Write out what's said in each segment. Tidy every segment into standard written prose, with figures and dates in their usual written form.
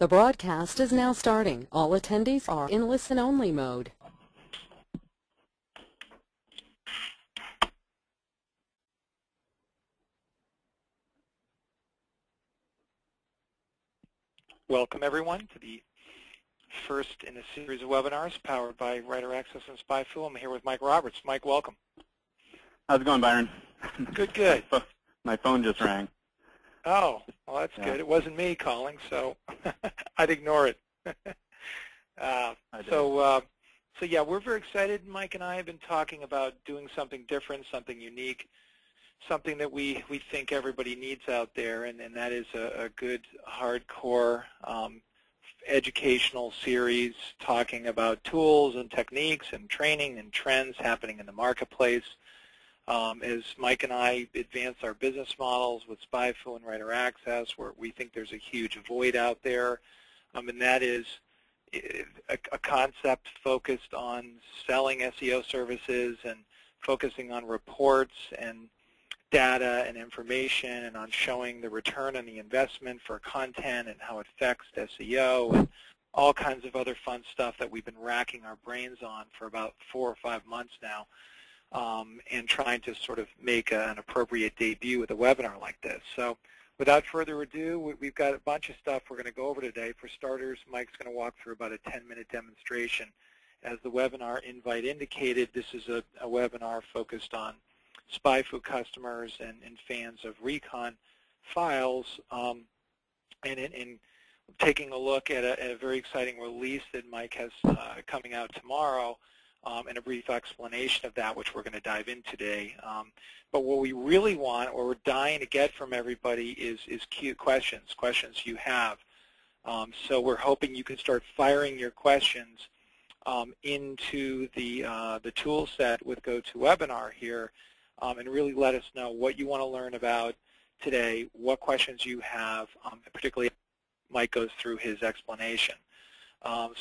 The broadcast is now starting. All attendees are in listen-only mode. Welcome, everyone, to the first in a series of webinars powered by Writer Access and SpyFu. I'm here with Mike Roberts. Mike, welcome. How's it going, Byron? Good, good. My phone just rang. Oh, well, that's good. It wasn't me calling, so I'd ignore it. So yeah, we're very excited. Mike and I have been talking about doing something different, something unique, something that we think everybody needs out there, and that is a good, hardcore educational series talking about tools and techniques and training and trends happening in the marketplace. As Mike and I advance our business models with SpyFu and Writer Access, where we think there's a huge void out there, and that is a concept focused on selling SEO services and focusing on reports and data and information and on showing the return on the investment for content and how it affects SEO and all kinds of other fun stuff that we've been racking our brains on for about 4 or 5 months now, and trying to sort of make an appropriate debut with a webinar like this. So without further ado, we've got a bunch of stuff we're going to go over today. For starters, Mike's going to walk through about a 10-minute demonstration. As the webinar invite indicated, this is a webinar focused on SpyFu customers and fans of Recon Files, and in taking a look at a very exciting release that Mike has coming out tomorrow, and a brief explanation of that, which we're going to dive in today. But what we really want, or we're dying to get from everybody, is questions you have. So we're hoping you can start firing your questions into the tool set with GoToWebinar here, and really let us know what you want to learn about today, what questions you have, particularly Mike goes through his explanation.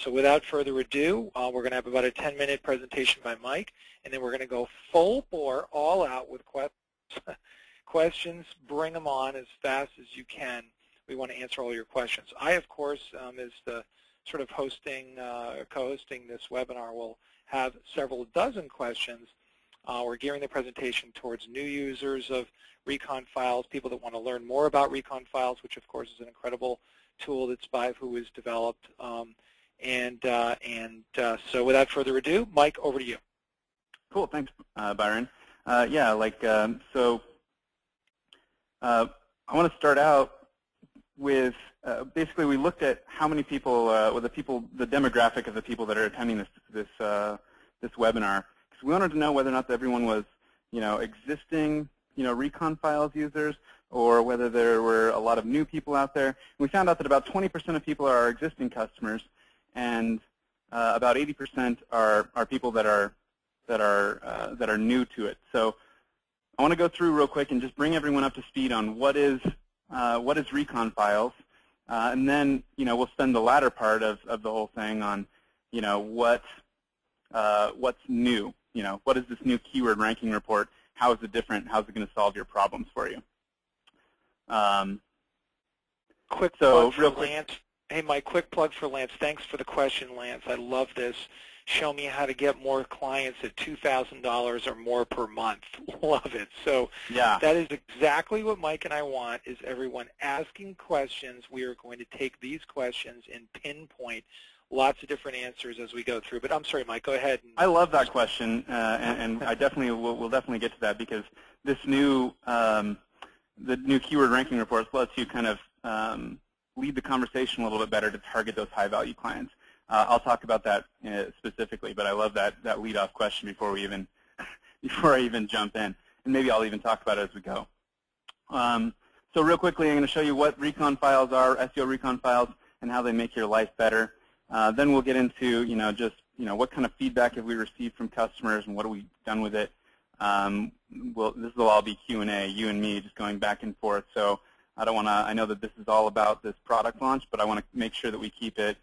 So without further ado, we're going to have about a 10-minute presentation by Mike, and then we're going to go full bore, all out with questions. Bring them on as fast as you can. We want to answer all your questions. I, of course, as the sort of co-hosting this webinar, will have several dozen questions. We're gearing the presentation towards new users of Recon Files, people that want to learn more about Recon Files, which, of course, is an incredible tool that SpyFu has developed. So without further ado, Mike, over to you. Cool. Thanks, Byron. Yeah, so I want to start out with basically we looked at how many people, the demographic of the people that are attending this webinar. Because we wanted to know whether or not everyone was, existing, Recon Files users, or whether there were a lot of new people out there. And we found out that about 20% of people are our existing customers, and about 80% are people that are new to it. So I want to go through real quick and just bring everyone up to speed on what is Recon Files, and then we'll spend the latter part of the whole thing on what's new. What is this new keyword ranking report? How is it different? How is it going to solve your problems for you? Quick plug for Lance. Hey, Mike, quick plug for Lance. Thanks for the question, Lance. I love this. Show me how to get more clients at $2,000 or more per month. Love it. So yeah, that is exactly what Mike and I want, is everyone asking questions. We are going to take these questions and pinpoint lots of different answers as we go through. But I'm sorry, Mike, go ahead. I love that question, and I definitely we'll definitely get to that, because this new the new keyword ranking reports lets you kind of lead the conversation a little bit better to target those high-value clients. I'll talk about that specifically, but I love that lead-off question before I even jump in, and maybe I'll even talk about it as we go. So real quickly, I'm going to show you what Recon Files are, SEO Recon Files, and how they make your life better. Then we'll get into what kind of feedback have we received from customers and what have we done with it. This will all be Q&A, you and me just going back and forth. So I know that this is all about this product launch, but I want to make sure that we keep it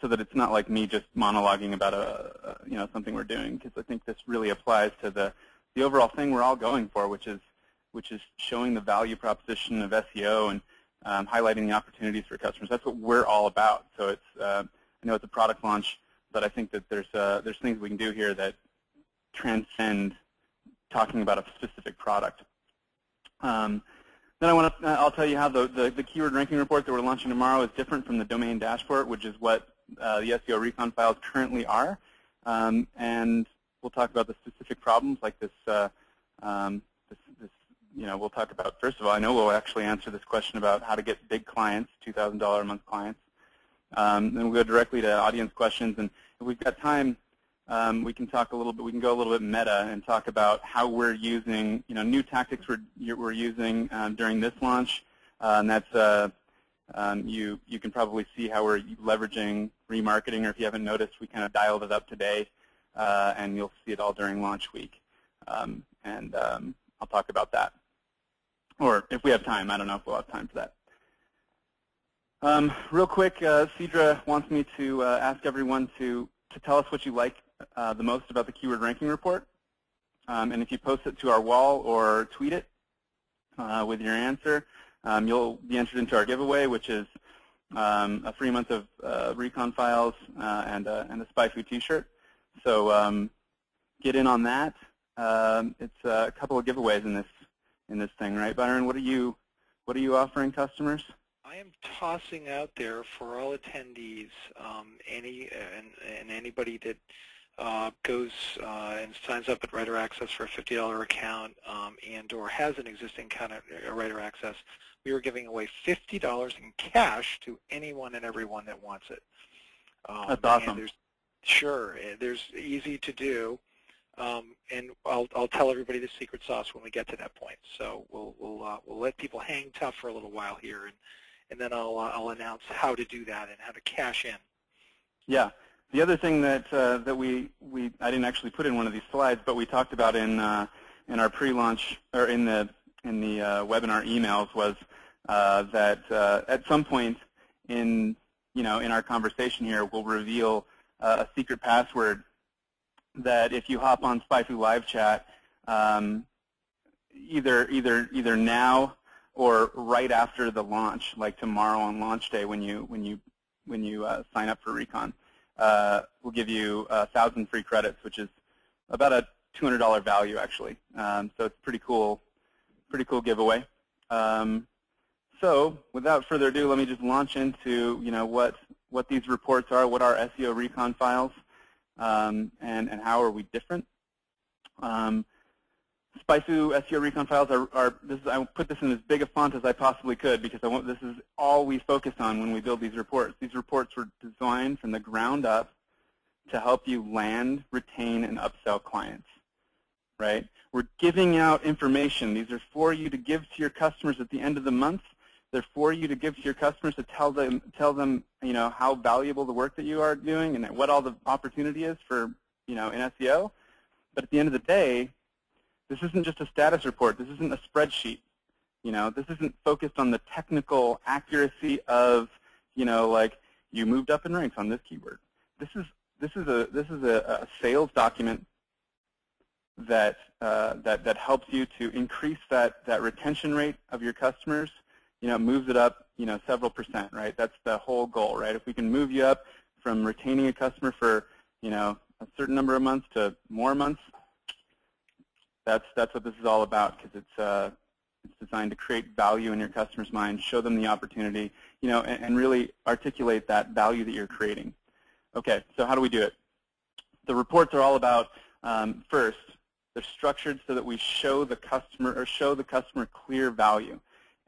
so that it's not like me just monologuing about something we're doing, because I think this really applies to the overall thing we're all going for, which is showing the value proposition of SEO and highlighting the opportunities for customers. That's what we're all about. So it's, I know it's a product launch, but I think that there's things we can do here that transcend talking about a specific product. Then I'll tell you how the keyword ranking report that we're launching tomorrow is different from the domain dashboard, which is what the SEO recon files currently are. And we'll talk about the specific problems like this. We'll talk about, first of all, I know we'll actually answer this question about how to get big clients, $2,000 a month clients. Then we'll go directly to audience questions, and if we've got time, we can talk a little bit. We can go a little bit meta and talk about how we're using, new tactics we're using during this launch. And that's you can probably see how we're leveraging remarketing, or if you haven't noticed, we kind of dialed it up today, and you'll see it all during launch week. I'll talk about that. Or if we have time, I don't know if we'll have time for that. Real quick, Cedra wants me to ask everyone to tell us what you like the most about the keyword ranking report. And if you post it to our wall or tweet it with your answer, you'll be entered into our giveaway, which is a free month of recon files and a SpyFu T-shirt. So get in on that. It's a couple of giveaways in this thing, right, Byron? What are you offering customers? I am tossing out there for all attendees, anybody that goes and signs up at Writer Access for a $50 account and/or has an existing account at Writer Access, we are giving away $50 in cash to anyone and everyone that wants it. That's awesome. There's easy to do. And I'll tell everybody the secret sauce when we get to that point. So we'll let people hang tough for a little while here, and then I'll announce how to do that and how to cash in. Yeah. The other thing that I didn't actually put in one of these slides, but we talked about in our pre-launch or in the webinar emails was that at some point in our conversation here, we'll reveal a secret password that if you hop on SpyFu Live Chat, either now or right after the launch, like tomorrow on launch day when you sign up for Recon, we'll give you 1,000 free credits, which is about a $200 value actually. So it's pretty cool giveaway. So without further ado, let me just launch into what these reports are, what are SEO Recon files. And how are we different? SpyFu SEO Recon files I put this in as big a font as I possibly could because this is all we focus on when we build these reports. These reports were designed from the ground up to help you land, retain, and upsell clients. Right? We're giving out information. These are for you to give to your customers at the end of the month. They're for you to give to your customers to tell them how valuable the work that you are doing and what all the opportunity is for in SEO. But at the end of the day, this isn't just a status report. This isn't a spreadsheet. This isn't focused on the technical accuracy of like you moved up in ranks on this keyword. This is a sales document that helps you to increase that retention rate of your customers. Moves it up, several percent, right? That's the whole goal, right? If we can move you up from retaining a customer for, a certain number of months to more months, that's what this is all about, because it's designed to create value in your customer's mind, show them the opportunity, and really articulate that value that you're creating. Okay, so how do we do it? The reports are all about, first, they're structured so that we show the customer clear value.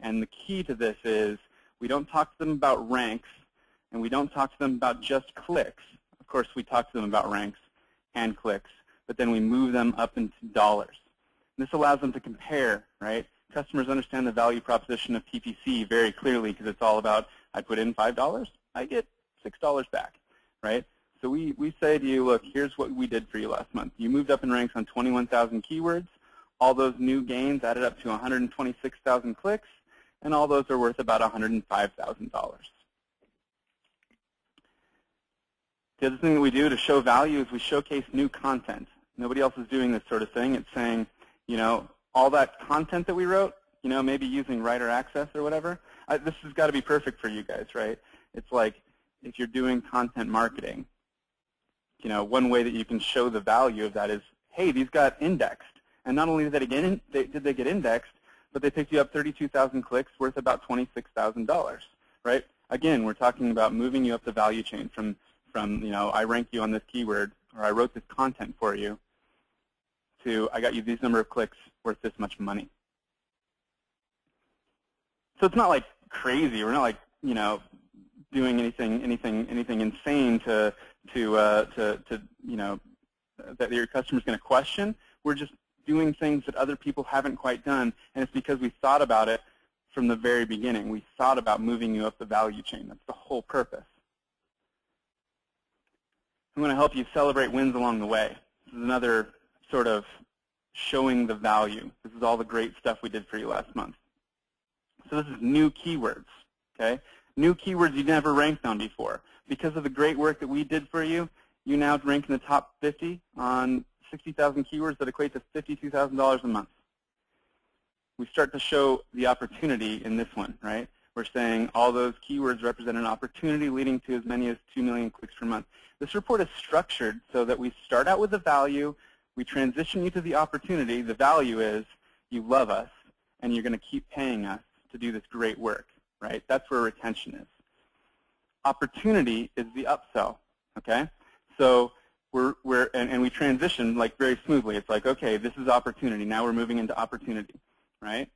And the key to this is we don't talk to them about ranks, and we don't talk to them about just clicks. Of course, we talk to them about ranks and clicks, but then we move them up into dollars. And this allows them to compare, right? Customers understand the value proposition of PPC very clearly because it's all about, I put in $5, I get $6 back, right? So we say to you, look, here's what we did for you last month. You moved up in ranks on 21,000 keywords. All those new gains added up to 126,000 clicks. And all those are worth about $105,000. The other thing that we do to show value is we showcase new content. Nobody else is doing this sort of thing. It's saying, all that content that we wrote, you know, maybe using writer access or whatever. This has got to be perfect for you guys, right? It's like if you're doing content marketing, you know, one way that you can show the value of that is, hey, these got indexed. And not only did they get indexed, but they picked you up 32,000 clicks worth about $26,000, right? Again, we're talking about moving you up the value chain from you know, I rank you on this keyword, or I wrote this content for you, to I got you these number of clicks worth this much money. So it's not like crazy. We're not like, you know, doing anything insane to you know, that your customer's going to question. We're just doing things that other people haven't quite done, and it's because we thought about it from the very beginning. We thought about moving you up the value chain. That's the whole purpose. I'm going to help you celebrate wins along the way. This is another sort of showing the value. This is all the great stuff we did for you last month. So this is new keywords, okay? New keywords you never ranked on before. Because of the great work that we did for you, you now rank in the top 50 on 60,000 keywords that equate to $52,000 a month. We start to show the opportunity in this one, right? We're saying all those keywords represent an opportunity leading to as many as 2 million clicks per month. This report is structured so that we start out with the value, we transition you to the opportunity. The value is you love us, and you're going to keep paying us to do this great work, right? That's where retention is. Opportunity is the upsell, okay? So and we transition like very smoothly. It's like, okay, this is opportunity. Now we're moving into opportunity, right?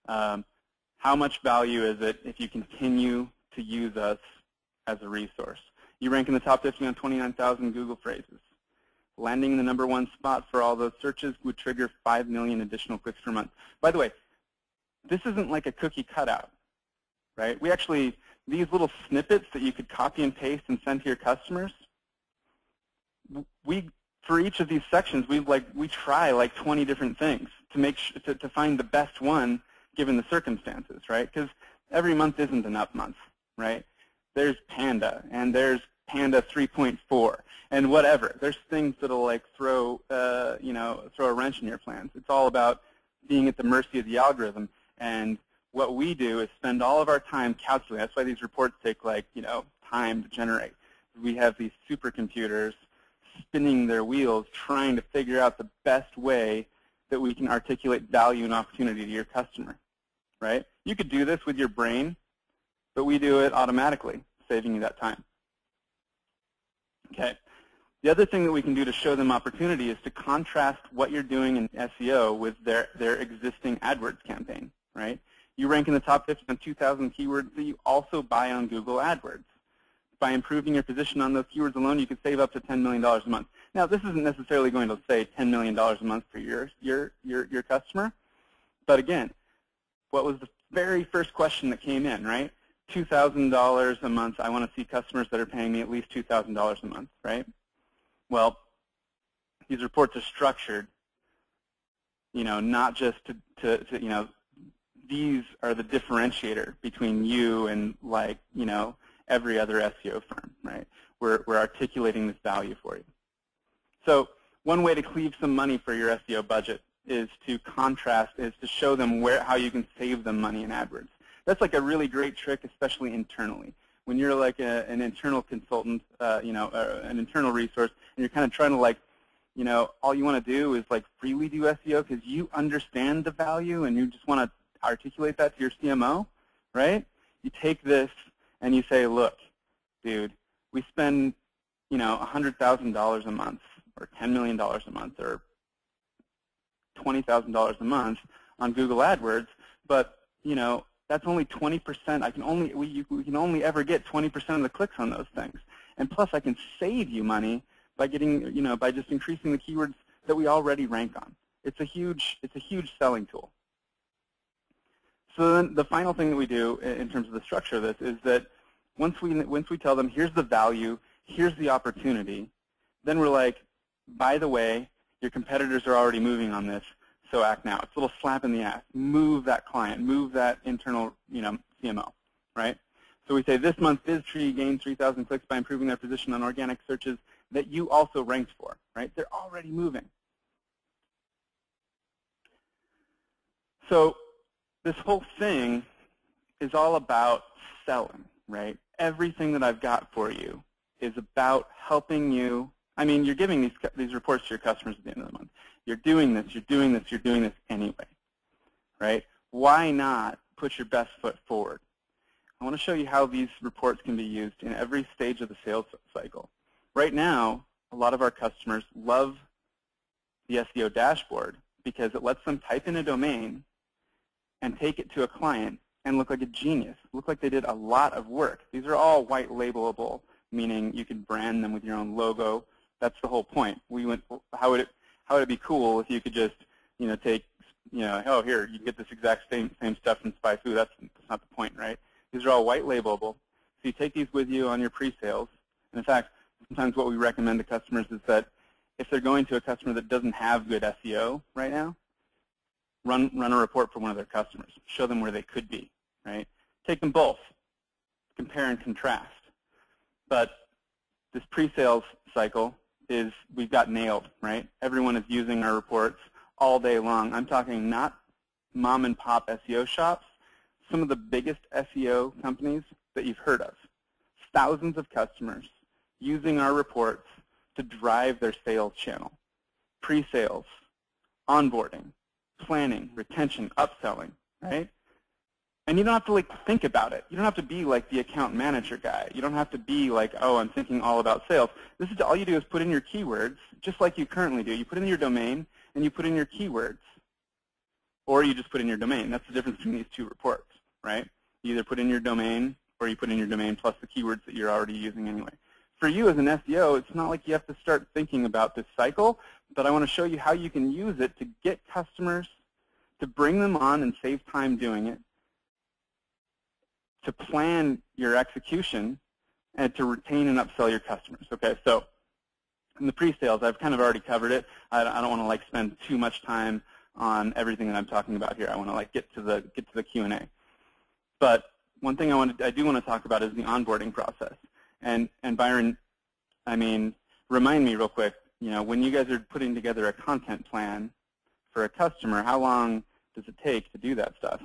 How much value is it if you continue to use us as a resource? You rank in the top 50 on 29,000 Google phrases. Landing in the #1 spot for all those searches would trigger 5 million additional clicks per month. By the way, this isn't like a cookie cutout, right? We actually, these little snippets that you could copy and paste and send to your customers, for each of these sections, we try like 20 different things to find the best one given the circumstances, right? Because every month isn't an up month, right? There's Panda, and there's Panda 3.4, and whatever. There's things that'll like throw a wrench in your plans. It's all about being at the mercy of the algorithm. And what we do is spend all of our time calculating. That's why these reports take like, you know, time to generate. We have these supercomputers spinning their wheels trying to figure out the best way that we can articulate value and opportunity to your customer, right? You could do this with your brain, but we do it automatically, saving you that time. Okay. The other thing that we can do to show them opportunity is to contrast what you're doing in SEO with their existing AdWords campaign, right? You rank in the top 50 on 2,000 keywords that you also buy on Google AdWords. By improving your position on those keywords alone, you could save up to $10 million a month. Now, this isn't necessarily going to say $10 million a month for your customer, but again, what was the very first question that came in, right? $2,000 a month. I want to see customers that are paying me at least $2,000 a month, right? Well, these reports are structured, you know, not just to you know, these are the differentiator between you and, like, you know, every other SEO firm, right? We're articulating this value for you. So one way to cleave some money for your SEO budget is to contrast, is to show them how you can save them money in AdWords. That's like a really great trick, especially internally. When you're like an internal consultant, you know, an internal resource, and you're kind of trying to, like, you know, all you want to do is like freely do SEO because you understand the value and you just want to articulate that to your CMO, right? You take this and you say, look, dude, we spend, you know, $100,000 a month or $10 million a month or $20,000 a month on Google AdWords, but, you know, that's only 20%. We can only ever get 20% of the clicks on those things. And plus, I can save you money by getting, you know, by just increasing the keywords that we already rank on. It's a huge selling tool. So then the final thing that we do in terms of the structure of this is that once we tell them, here's the value, here's the opportunity, then we're like, by the way, your competitors are already moving on this, so act now. It's a little slap in the ass. Move that client, move that internal, you know, CMO, right? So we say this month BizTree gained 3,000 clicks by improving their position on organic searches that you also ranked for, right? They're already moving. So this whole thing is all about selling, right? Everything that I've got for you is about helping you. I mean, you're giving these reports to your customers at the end of the month. You're doing this, you're doing this, you're doing this anyway, right? Why not put your best foot forward? I want to show you how these reports can be used in every stage of the sales cycle. Right now, a lot of our customers love the SEO dashboard because it lets them type in a domain and take it to a client and look like a genius, look like they did a lot of work. These are all white labelable, meaning you can brand them with your own logo. That's the whole point. How would it be cool if you could just, take, oh, here, you can get this exact same stuff from SpyFu. That's not the point, right? These are all white labelable. So you take these with you on your pre-sales. And in fact, sometimes what we recommend to customers is that if they're going to a customer that doesn't have good SEO right now, run a report for one of their customers. Show them where they could be, right? Take them both. Compare and contrast. But this pre-sales cycle we've got nailed, right? Everyone is using our reports all day long. I'm talking not mom and pop SEO shops, some of the biggest SEO companies that you've heard of. Thousands of customers using our reports to drive their sales channel. Pre-sales, onboarding, planning, retention, upselling, right? And you don't have to think about it. You don't have to be like the account manager guy. You don't have to be like, oh, I'm thinking all about sales. This is all you do is put in your keywords, just like you currently do. You put in your domain and you put in your keywords, or you just put in your domain. That's the difference between these two reports, right? You either put in your domain or you put in your domain plus the keywords that you're already using anyway. For you as an SEO, it's not like you have to start thinking about this cycle, but I want to show you how you can use it to get customers, to bring them on and save time doing it, to plan your execution, and to retain and upsell your customers. Okay, so in the pre-sales, I've kind of already covered it. I don't want to spend too much time on everything that I'm talking about here. I want to get to the Q&A. But one thing I do want to talk about is the onboarding process. And Byron, I mean, remind me real quick. When you guys are putting together a content plan for a customer, how long does it take to do that stuff?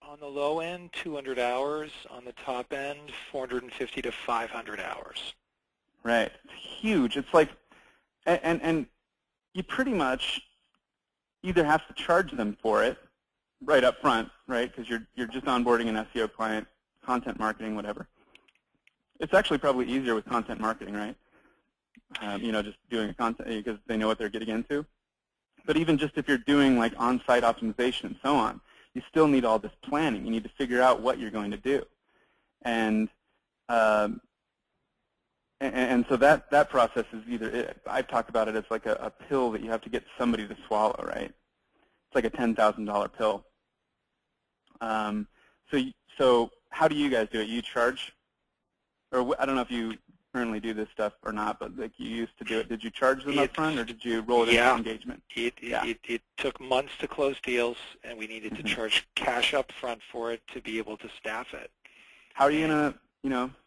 On the low end, 200 hours. On the top end, 450 to 500 hours. Right. It's huge. It's like, and you pretty much either have to charge them for it right up front, right? Because you're just onboarding an SEO client, content marketing, whatever. It's actually probably easier with content marketing, right? Just doing a content because they know what they're getting into. But even just if you're doing on-site optimization and so on, you still need all this planning. You need to figure out what you're going to do. And so that process is I've talked about it as like a pill that you have to get somebody to swallow, right? It's like a $10,000 pill. So how do you guys do it? You charge? Or I don't know if you currently do this stuff or not, but you used to do it. Did you charge them up front, or did you roll it into engagement? It took months to close deals, and we needed to charge cash up front for it to be able to staff it. How are you going to,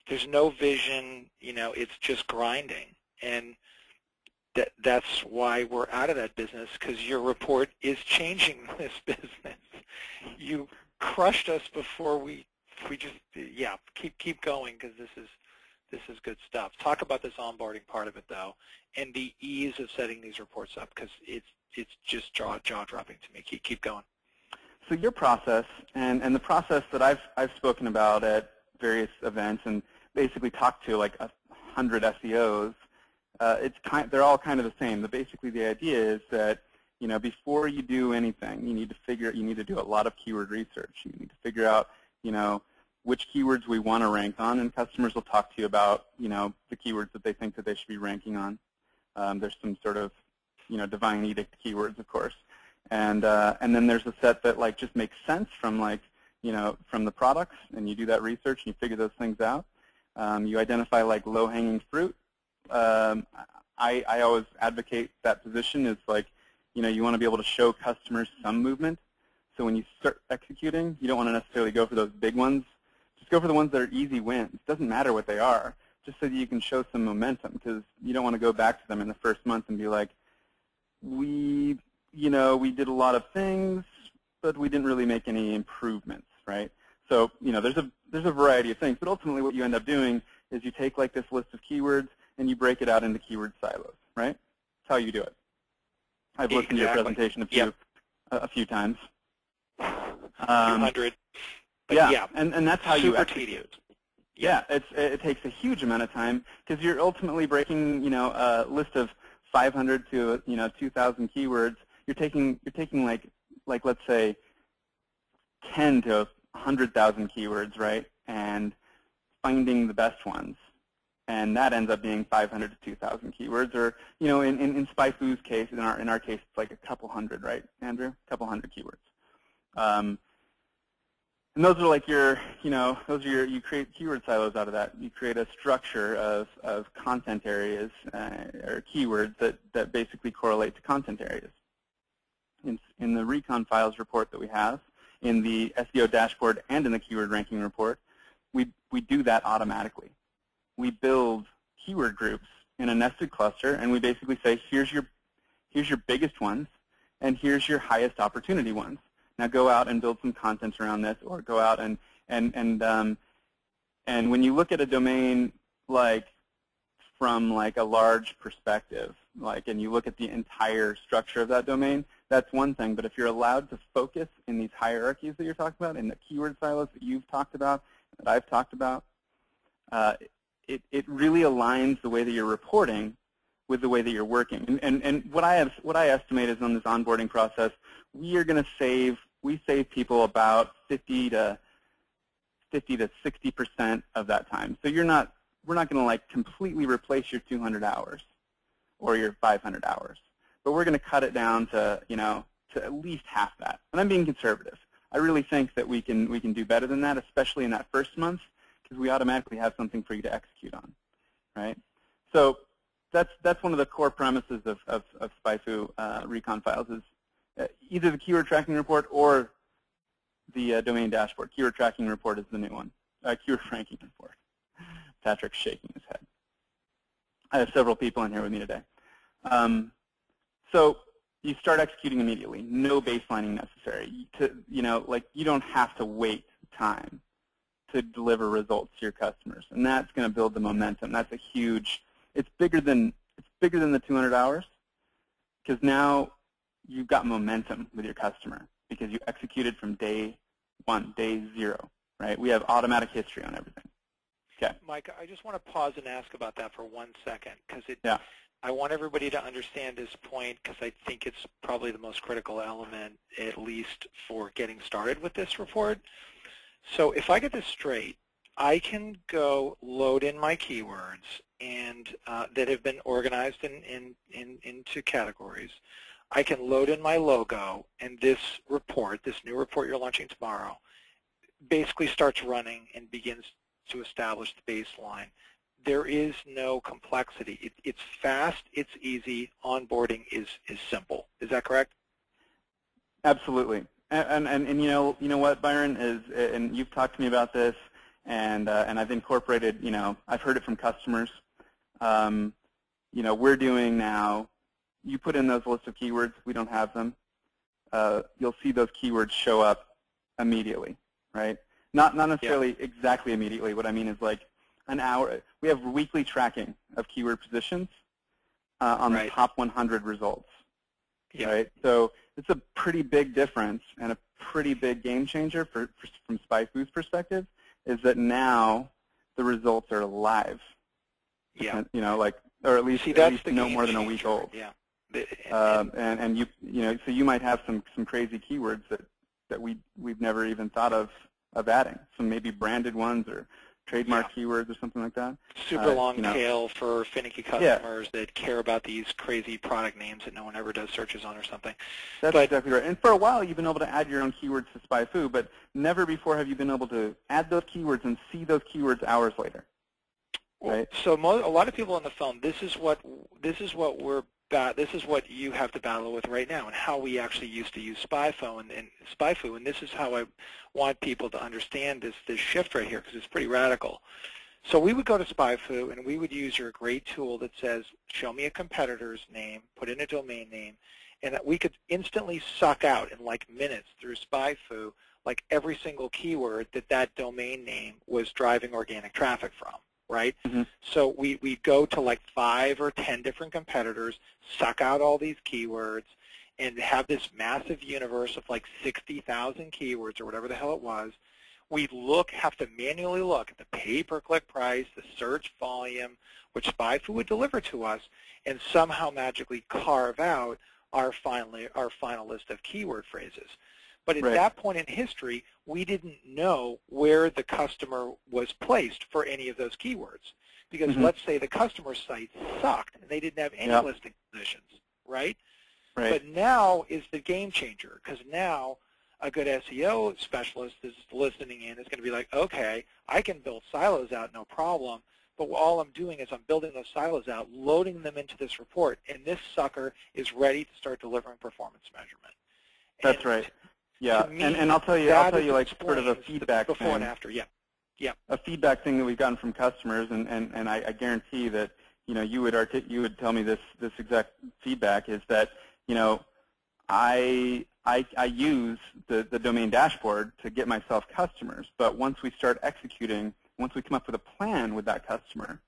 There's no vision, it's just grinding. And that's why we're out of that business, because your report is changing this business. You crushed us before we just, keep going, because this is good stuff. Talk about this onboarding part of it, though, and the ease of setting these reports up, because it's just jaw-dropping to me. Keep going. So your process, and the process that I've spoken about at various events and basically talked to 100 SEOs, they're all kind of the same. Basically, the idea is that before you do anything, you need to do a lot of keyword research. You need to figure out which keywords we want to rank on, and customers will talk to you about the keywords that they think that they should be ranking on. There's some sort of divine edict keywords, of course, and then there's a set that just makes sense from from the products, and you do that research and you figure those things out. You identify low-hanging fruit. I always advocate that position is you want to be able to show customers some movement. So when you start executing, you don't want to necessarily go for those big ones. Just go for the ones that are easy wins. It doesn't matter what they are, just so that you can show some momentum, because you don't want to go back to them in the first month and be like, we we did a lot of things, but we didn't really make any improvements, right? So, there's a variety of things, but ultimately what you end up doing is you take like this list of keywords and you break it out into keyword silos, right? That's how you do it. I've listened to your presentation a few times. A few hundred. Yeah, and that's how you execute. Tedious. Yeah, it takes a huge amount of time because you're ultimately breaking, a list of 500 to 2,000 keywords. You're taking like let's say 10 to 100,000 keywords, right? And finding the best ones, and that ends up being 500 to 2,000 keywords, or in SpyFu's case, in our case, it's like a couple hundred, right, Andrew? A couple hundred keywords. And those are like you create keyword silos out of that. You create a structure of content areas or keywords that basically correlate to content areas. In the Recon Files report that we have, in the SEO dashboard and in the keyword ranking report, we do that automatically. We build keyword groups in a nested cluster, and we basically say, here's your biggest ones, and here's your highest opportunity ones. Now go out and build some content around this, or go out and when you look at a domain from a large perspective, and you look at the entire structure of that domain, that's one thing. But if you're allowed to focus in these hierarchies that you're talking about, in the keyword silos that you've talked about, that I've talked about, it really aligns the way that you're reporting with the way that you're working. And what I estimate is on this onboarding process, we save people about 50 to 60% of that time. So we're not going to completely replace your 200 hours or your 500 hours, but we're going to cut it down to to at least half that. And I'm being conservative. I really think that we can do better than that, especially in that first month, because we automatically have something for you to execute on, right? So that's one of the core premises of SpyFu Recon Files is either the keyword tracking report or the domain dashboard. Keyword tracking report is the new one. Keyword ranking report. Patrick's shaking his head. I have several people in here with me today. So you start executing immediately. No baselining necessary. You don't have to wait time to deliver results to your customers, and that's going to build the momentum. That's a huge. It's bigger than the 200 hours, because now you've got momentum with your customer because you executed from day one, day zero, right? We have automatic history on everything. Okay. Mike, I just want to pause and ask about that for 1 second, because I want everybody to understand this point, because I think it's probably the most critical element, at least for getting started with this report. So if I get this straight, I can go load in my keywords and that have been organized into categories. I can load in my logo, and this report, this new report you're launching tomorrow, basically starts running and begins to establish the baseline. There is no complexity. It's fast, it's easy, onboarding is simple. Is that correct? Absolutely. And you know what, Byron, and you've talked to me about this, and I've incorporated, I've heard it from customers. We're doing now, you put in those lists of keywords, we don't have them. You'll see those keywords show up immediately, right? Not necessarily exactly immediately. What I mean is like an hour. We have weekly tracking of keyword positions on the top 100 results, right? So it's a pretty big difference and a pretty big game changer from SpyFu's perspective, is that now the results are live. Yeah. Or at least no more than a week old. Yeah. And so you might have some crazy keywords that we've never even thought of adding. Some maybe branded ones or trademark keywords or something like that. Super long tail for finicky customers that care about these crazy product names that no one ever does searches on or something. That's exactly right. And for a while you've been able to add your own keywords to SpyFu, but never before have you been able to add those keywords and see those keywords hours later. Right? So a lot of people on the phone, this is what you have to battle with right now, and how we actually used to use SpyFu, and this is how I want people to understand this shift right here, because it's pretty radical. So we would go to SpyFu, and we would use your great tool that says, show me a competitor's name, put in a domain name, and we could instantly suck out in like minutes through SpyFu like every single keyword that domain name was driving organic traffic from, right? Mm-hmm. So we go to like 5 or 10 different competitors, suck out all these keywords, and have this massive universe of like 60,000 keywords or whatever the hell it was. We have to manually look at the pay-per-click price, the search volume, which SpyFu would deliver to us, and somehow magically carve out our final list of keyword phrases. But at that point in history, we didn't know where the customer was placed for any of those keywords. Because let's say the customer site sucked and they didn't have any listing positions, right? But now is the game changer, because now a good SEO specialist is listening in, is going to be like, okay, I can build silos out, no problem, but all I'm doing is I'm building those silos out, loading them into this report, and this sucker is ready to start delivering performance measurement. That's right. Yeah, and I'll tell you like sort of a feedback before thing. And after, yeah. A feedback thing that we've gotten from customers, and I guarantee that you would tell me this exact feedback is that I use the domain dashboard to get myself customers, but once we start executing, once we come up with a plan with that customer,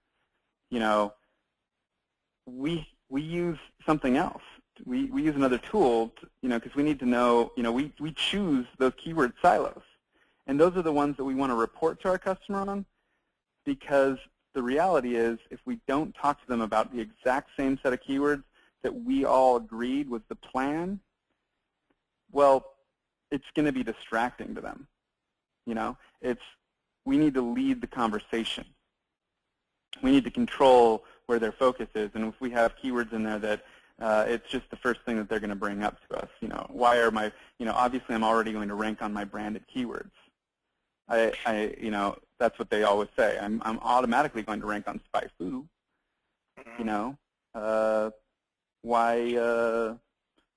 we use something else. We use another tool, because we need to know, we choose those keyword silos. And those are the ones that we want to report to our customer on, because the reality is if we don't talk to them about the exact same set of keywords that we all agreed was the plan, well, it's going to be distracting to them. We need to lead the conversation. We need to control where their focus is. And if we have keywords in there that it's just the first thing that they're going to bring up to us. Why are my, obviously I'm already going to rank on my branded keywords. That's what they always say. I'm automatically going to rank on SpyFu. Why,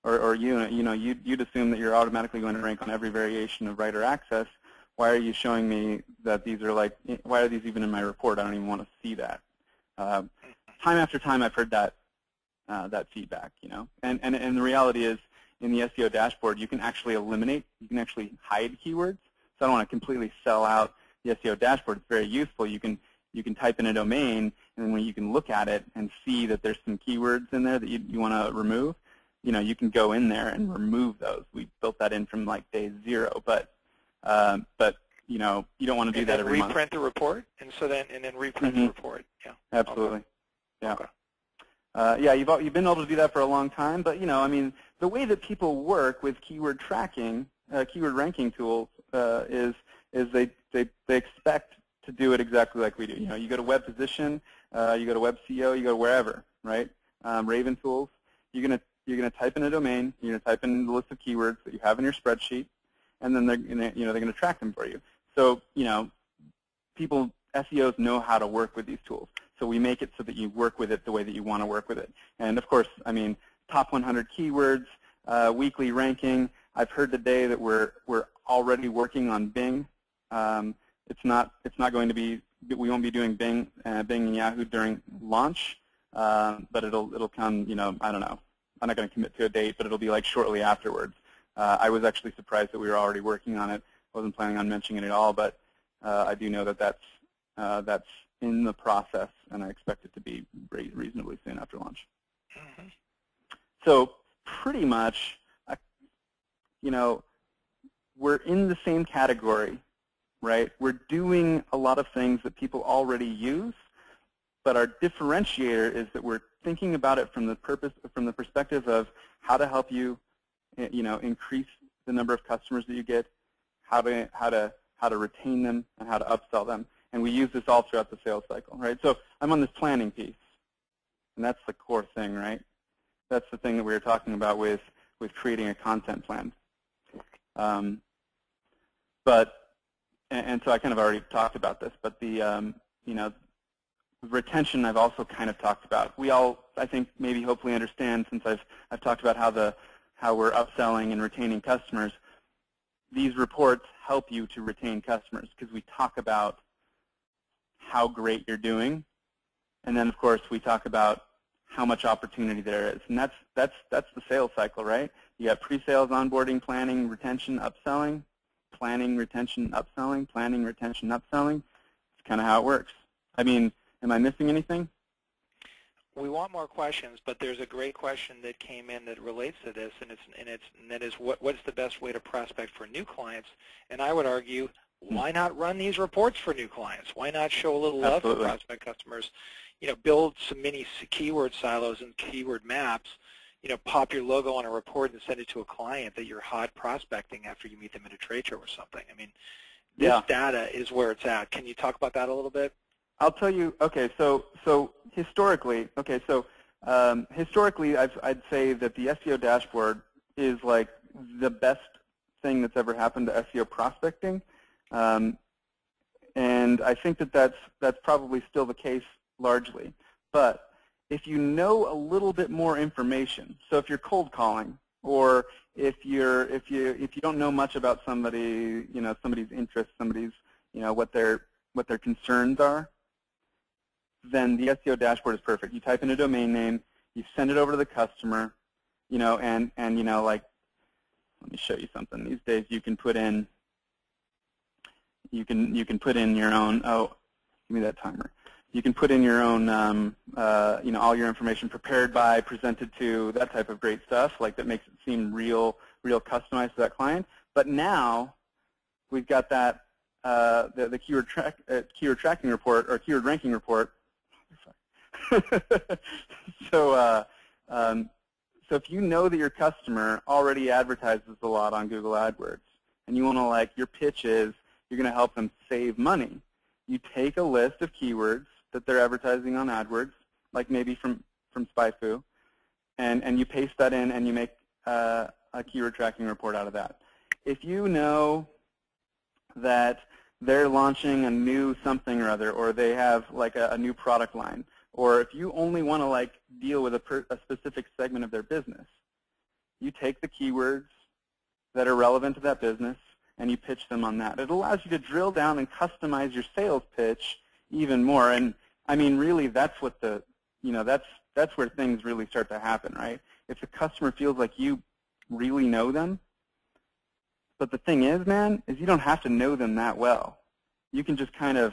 or you'd assume that you're automatically going to rank on every variation of writer access. Why are you showing me that these are like, why are these even in my report? I don't even want to see that. Time after time I've heard that feedback, and the reality is in the SEO dashboard you can actually eliminate, you can actually hide keywords. So I don't want to completely sell out the SEO dashboard. It's very useful. You can type in a domain, and then when you can look at it and see that there's some keywords in there that you want to remove, you can go in there and remove those. We built that in from like day 0, but you don't want to do that every month. Reprint the report, and then reprint the report. Yeah. Absolutely. Okay. Yeah. Okay. Yeah, you've been able to do that for a long time, but I mean, the way that people work with keyword tracking, keyword ranking tools, is they expect to do it exactly like we do. You go to web position, you go to web SEO, you go to wherever, right? Raven tools. You're gonna type in a domain, you're gonna type in the list of keywords that you have in your spreadsheet, and then they're gonna track them for you. So people, SEOs know how to work with these tools. So we make it so that you work with it the way that you want to work with it. And of course, I mean, top 100 keywords, weekly ranking. I've heard today that we're already working on Bing. It's not going to be, we won't be doing Bing and Yahoo during launch, but it'll come. I don't know. I'm not going to commit to a date, but it'll be like shortly afterwards. I was actually surprised that we were already working on it. I wasn't planning on mentioning it at all, but I do know that that's in the process, and I expect it to be reasonably soon after launch. Mm-hmm. So pretty much, we're in the same category, right? We're doing a lot of things that people already use, but our differentiator is that we're thinking about it from the perspective of how to help you, increase the number of customers that you get, how to retain them, and how to upsell them. And we use this all throughout the sales cycle, right? So I'm on this planning piece, and that's the core thing, right? That's the thing that we were talking about with creating a content plan. And so I kind of already talked about this, but the retention I've also kind of talked about. We all, I think, maybe hopefully understand, since I've talked about how we're upselling and retaining customers. These reports help you to retain customers because we talk about how great you're doing, and then of course we talk about how much opportunity there is. And that's the sales cycle, right? You got pre-sales, onboarding, planning, retention, upselling, planning, retention, upselling, planning, retention, upselling. It's kind of how it works. I mean, am I missing anything? We want more questions, but there's a great question that came in that relates to this, and that is what's the best way to prospect for new clients? And I would argue, why not run these reports for new clients? Why not show a little love for prospect customers? You know, build some mini keyword silos and keyword maps. You know, pop your logo on a report and send it to a client that you're hot prospecting after you meet them at a trade show or something. I mean, this data is where it's at. Can you talk about that a little bit? I'll tell you. Okay, so historically, historically, I'd say that the SEO dashboard is like the best thing that's ever happened to SEO prospecting, and I think that that's probably still the case largely. But if you know a little bit more information, so if you're cold calling, or if you don't know much about somebody, you know, somebody's interests, somebody's, you know, what their concerns are, then the SEO dashboard is perfect. You type in a domain name, you send it over to the customer, you know, and you know, like, let me show you something. These days you can put in put in your own, oh, give me that timer. You can put in your own, you know, all your information, prepared by, presented to, that type of great stuff, like that makes it seem real customized to that client. But now we've got that the keyword tracking report or keyword ranking report. So if you know that your customer already advertises a lot on Google AdWords, and you want to, like, your pitch is you're going to help them save money, you take a list of keywords that they're advertising on AdWords, like maybe from SpyFu, and you paste that in, and you make a keyword tracking report out of that. If you know that they're launching a new something or other, or they have like a new product line, or if you only want to, like, deal with a specific segment of their business, you take the keywords that are relevant to that business and you pitch them on that. It allows you to drill down and customize your sales pitch even more. And I mean, really, that's what the, you know, that's where things really start to happen, right? If the customer feels like you really know them. But the thing is, man, is you don't have to know them that well. You can just kind of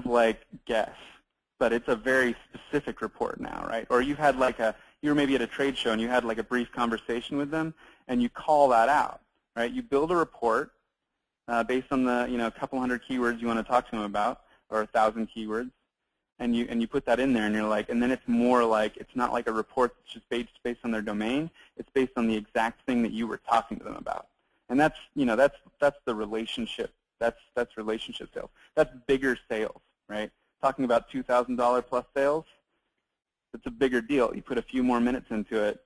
like guess, but it's a very specific report now, right? Or you had like you were maybe at a trade show and you had like a brief conversation with them, and you call that out, right? You build a report based on the, you know, a couple hundred keywords you want to talk to them about, or 1,000 keywords, and you put that in there, and you're like, and then it's more like, it's not like a report that's just based on their domain. It's based on the exact thing that you were talking to them about, and that's, you know, that's the relationship. That's relationship sales. That's bigger sales, right? Talking about $2,000 plus sales, it's a bigger deal. You put a few more minutes into it,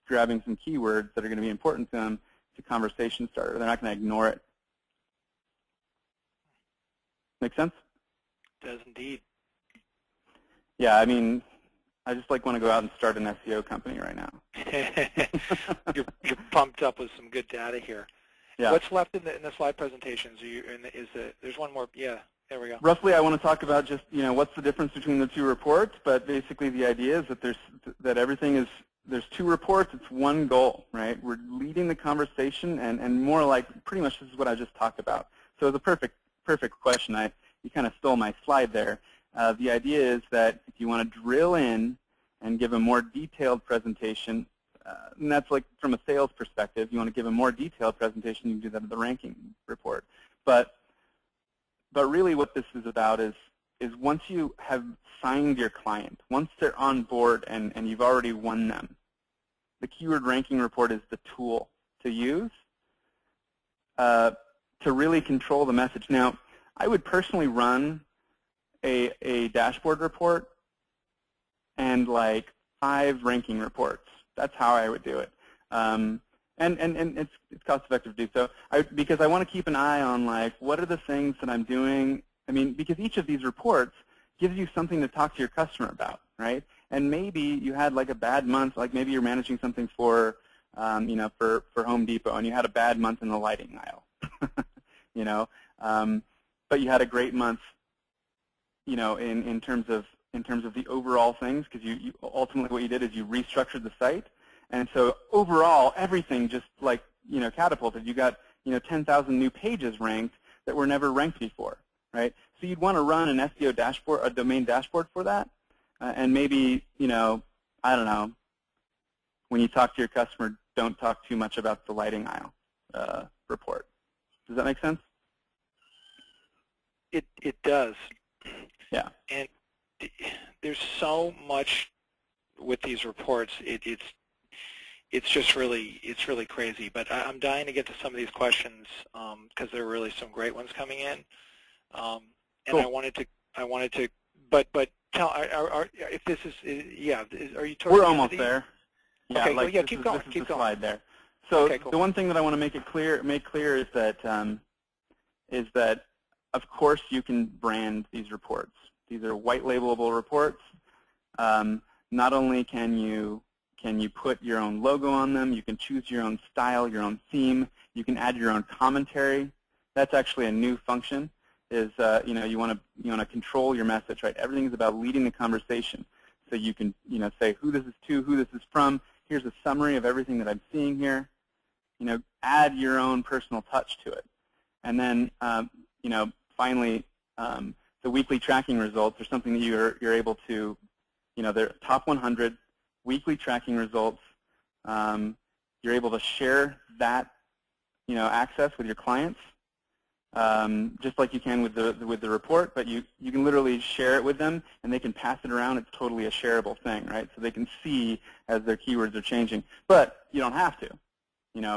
grabbing some keywords that are going to be important to them. It's a conversation starter. They're not going to ignore it. Make sense? It does indeed. Yeah, I mean, I just like want to go out and start an SEO company right now. You're pumped up with some good data here. Yeah. What's left in the slide presentations? There's one more. Yeah, there we go. Roughly, I want to talk about just, you know, what's the difference between the two reports. But basically, the idea is that there's two reports. It's one goal, right? We're leading the conversation, and more like pretty much this is what I just talked about. So it's a perfect question. You kind of stole my slide there. The idea is that if you want to drill in and give a more detailed presentation. And that's like from a sales perspective. You want to give a more detailed presentation, you can do that in the ranking report. But really what this is about is once you have signed your client, once they're on board and you've already won them, the keyword ranking report is the tool to use to really control the message. Now, I would personally run a dashboard report and like 5 ranking reports. That's how I would do it, and it's cost-effective to do so. Because I want to keep an eye on, like, what are the things that I'm doing. I mean, because each of these reports gives you something to talk to your customer about, right? And maybe you had like a bad month, like maybe you're managing something for, you know, for Home Depot, and you had a bad month in the lighting aisle, you know, but you had a great month, you know, in terms of in terms of the overall things, because you ultimately what you did is you restructured the site, and so overall everything just like catapulted. You got 10,000 new pages ranked that were never ranked before, right? So you'd want to run an SEO dashboard, a domain dashboard for that, and maybe I don't know, when you talk to your customer, don't talk too much about the lighting aisle report. Does that make sense? It does. Yeah. And there's so much with these reports. It's just really crazy. But I'm dying to get to some of these questions because there are really some great ones coming in. And cool. I wanted to. But tell if this is are you? We're almost there. Yeah. Okay. Like well, yeah. Keep going. This is keep the going. slide there. So okay, cool. The one thing that I want to make clear is that of course you can brand these reports. These are white labelable reports. Not only can you put your own logo on them, you can choose your own style, your own theme. You can add your own commentary. That's actually a new function. Is you want to control your message, right? Everything is about leading the conversation. So you can say who this is to, who this is from. Here's a summary of everything that I'm seeing here. Add your own personal touch to it, and then finally the weekly tracking results are something that you're able to, they're top 100 weekly tracking results. You're able to share that access with your clients. Just like you can with the report, but you can literally share it with them, and they can pass it around. It's totally a shareable thing, right? So they can see as their keywords are changing. But you don't have to,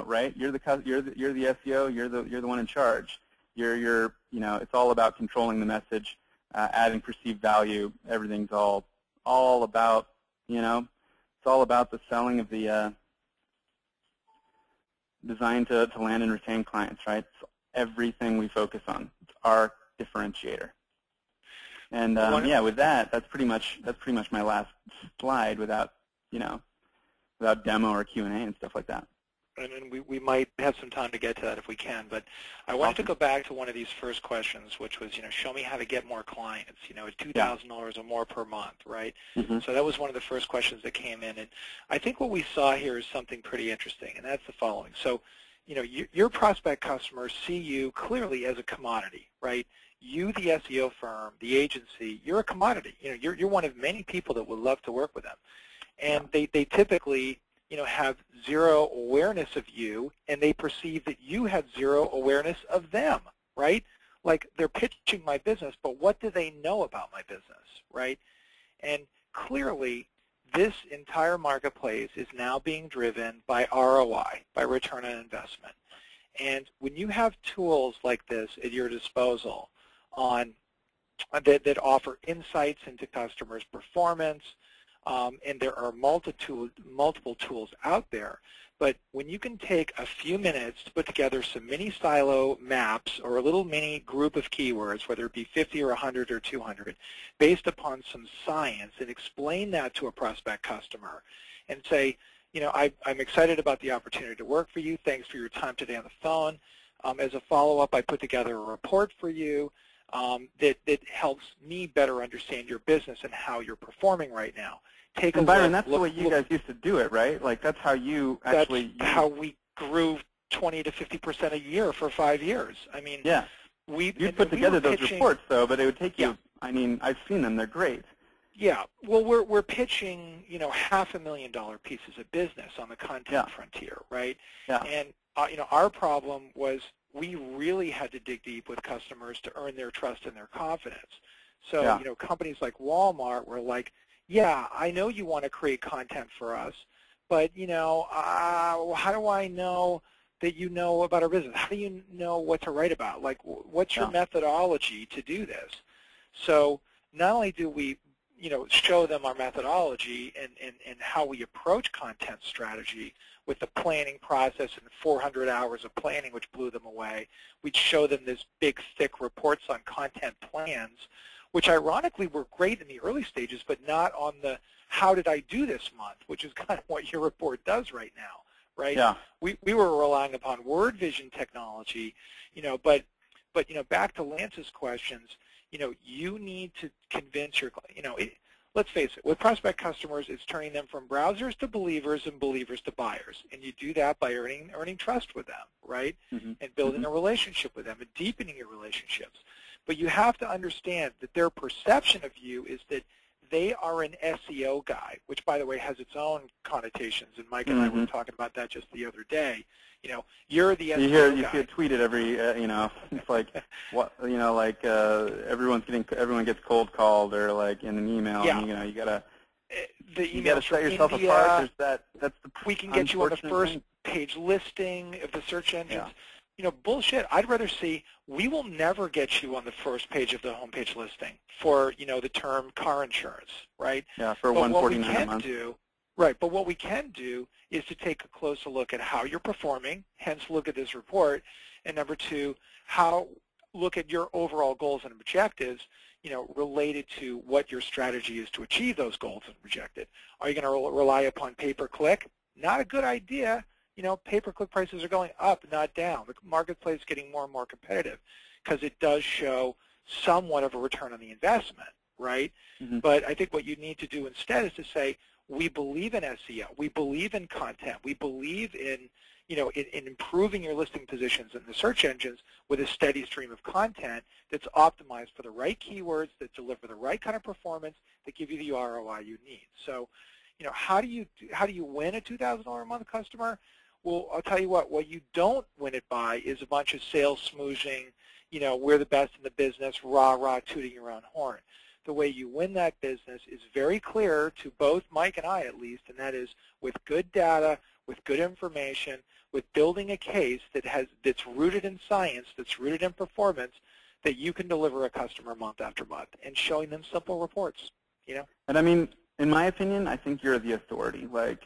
right? You're the SEO. You're the one in charge. It's all about controlling the message, adding perceived value. Everything's all about, it's all about the selling of the designed to land and retain clients, right? So everything we focus on. It's our differentiator. And yeah, with that, that's pretty much my last slide without demo or Q&A and stuff like that. And we might have some time to get to that if we can, but I wanted to go back to one of these first questions, which was, show me how to get more clients, at $2,000 or more per month, right? Mm-hmm. So that was one of the first questions that came in, and I think what we saw here is something pretty interesting, and that's the following. So, your prospect customers see you clearly as a commodity, right? You, the SEO firm, the agency, you're a commodity. You're one of many people that would love to work with them, and they typically have zero awareness of you, and they perceive that you have zero awareness of them, right? Like they're pitching my business, but what do they know about my business, right? And clearly, this entire marketplace is now being driven by ROI, by return on investment. And when you have tools like this at your disposal that offer insights into customers' performance, and there are multiple tools out there, but when you can take a few minutes to put together some mini silo maps or a little mini group of keywords, whether it be 50 or 100 or 200, based upon some science, and explain that to a prospect customer and say, I'm excited about the opportunity to work for you. Thanks for your time today on the phone. As a follow-up, I put together a report for you that helps me better understand your business and how you're performing right now. And Byron, that's the way you guys used to do it, right? Like that's how you actually. That's how we grew 20 to 50% a year for 5 years. I mean, yeah. You'd put together those reports, though, but it would take you. I mean, I've seen them; they're great. Yeah. Well, we're pitching, $500,000 pieces of business on the content frontier, right? Yeah. And our problem was we really had to dig deep with customers to earn their trust and their confidence. So, companies like Walmart were like, yeah, I know you want to create content for us, but, how do I know that you know about our business? How do you know what to write about? Like, what's your methodology to do this? So not only do we, show them our methodology and how we approach content strategy with the planning process and 400 hours of planning, which blew them away, we'd show them this big, thick reports on content plans, which ironically were great in the early stages, but not on the how did I do this month, which is kind of what your report does right now, right? Yeah. We were relying upon word vision technology, but back to Lance's questions, you need to convince your, let's face it, with prospect customers, it's turning them from browsers to believers and believers to buyers. And you do that by earning trust with them, right? Mm-hmm. And building a relationship with them and deepening your relationships. But you have to understand that their perception of you is that they are an SEO guy, which, by the way, has its own connotations. And Mike and I were talking about that just the other day. You know, you're the SEO guy. You see it tweeted every, it's like, what, like everyone gets cold called or like in an email. Yeah. And, you gotta. You gotta set yourself India, apart. That's the we can get you on the first thing. page listing of the search engines. Yeah. You know, bullshit. I'd rather see, we will never get you on the first page of the homepage listing for, the term car insurance, right? Yeah, for but what we $149 a can month. do, right, but what we can do is to take a closer look at how you're performing, hence look at this report, and number two, look at your overall goals and objectives, related to what your strategy is to achieve those goals and objectives. Are you going to rely upon pay-per-click? Not a good idea. Pay-per-click prices are going up, not down. The marketplace is getting more and more competitive because it does show somewhat of a return on the investment, right? Mm-hmm. But I think what you need to do instead is to say, we believe in SEO. We believe in content. We believe in, in improving your listing positions in the search engines with a steady stream of content that's optimized for the right keywords, that deliver the right kind of performance, that give you the ROI you need. So, how do you win a $2,000 a month customer? Well, I'll tell you what you don't win it by is a bunch of sales smooshing, we're the best in the business, rah, tooting your own horn. The way you win that business is very clear to both Mike and I, at least, and that is with good data, with good information, with building a case that's rooted in science, that's rooted in performance, that you can deliver a customer month after month, and showing them simple reports, And I mean, in my opinion, I think you're the authority. Like,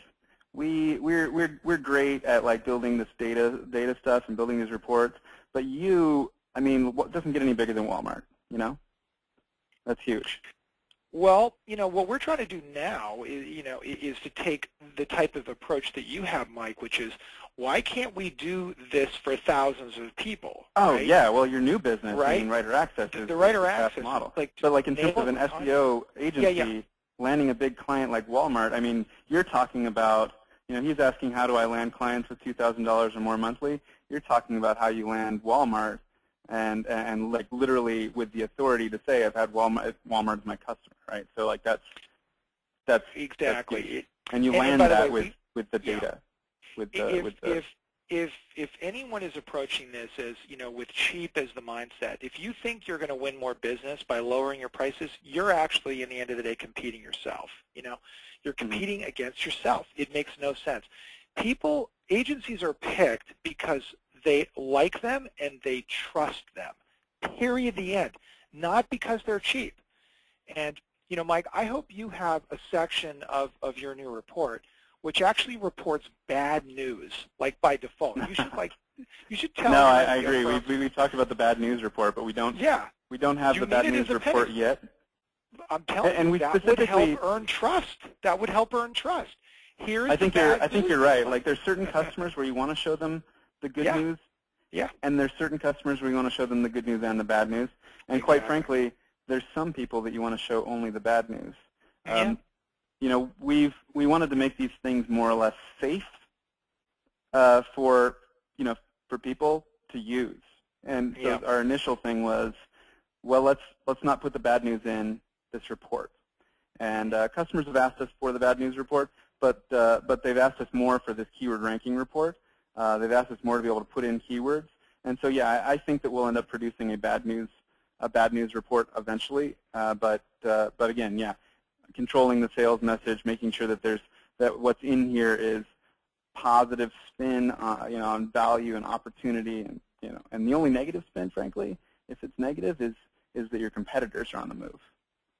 we're great at like building this data stuff and building these reports, but what doesn't get any bigger than Walmart, That's huge. Well, what we're trying to do now is to take the type of approach that you have, Mike, which is, why can't we do this for thousands of people? Oh, right? yeah. Well, your new business, right? Writer Access, is the Writer the Access model. but in terms of an SEO agency, landing a big client like Walmart, I mean, you're talking about, he's asking, how do I land clients with $2,000 or more monthly? You're talking about how you land Walmart. And like literally with the authority to say, I've had Walmart's my customer, right? So like that's exactly. And you land that with the data, If anyone is approaching this as with cheap as the mindset, if you think you're going to win more business by lowering your prices, you're actually in the end of the day competing yourself. You're competing against yourself. It makes no sense. Agencies are picked because they like them and they trust them, period, the end, not because they're cheap. And, Mike, I hope you have a section of your new report which actually reports bad news, like by default. You should tell. No, I agree. We talked about the bad news report, but we don't. Yeah. We don't have the bad news report yet. I'm telling you, that would help earn trust. That would help earn trust. I think you're right. Like, there's certain customers where you want to show them the good news. Yeah. And there's certain customers where you want to show them the good news and the bad news. And quite frankly, there's some people that you want to show only the bad news. We wanted to make these things more or less safe for people to use. And so our initial thing was, well, let's not put the bad news in this report. And customers have asked us for the bad news report, but they've asked us more for this keyword ranking report. They've asked us more to be able to put in keywords. And so, yeah, I think that we'll end up producing a bad news report eventually. But again, yeah, controlling the sales message, making sure that what's in here is positive spin, on value and opportunity, and the only negative spin, frankly, if it's negative, is that your competitors are on the move.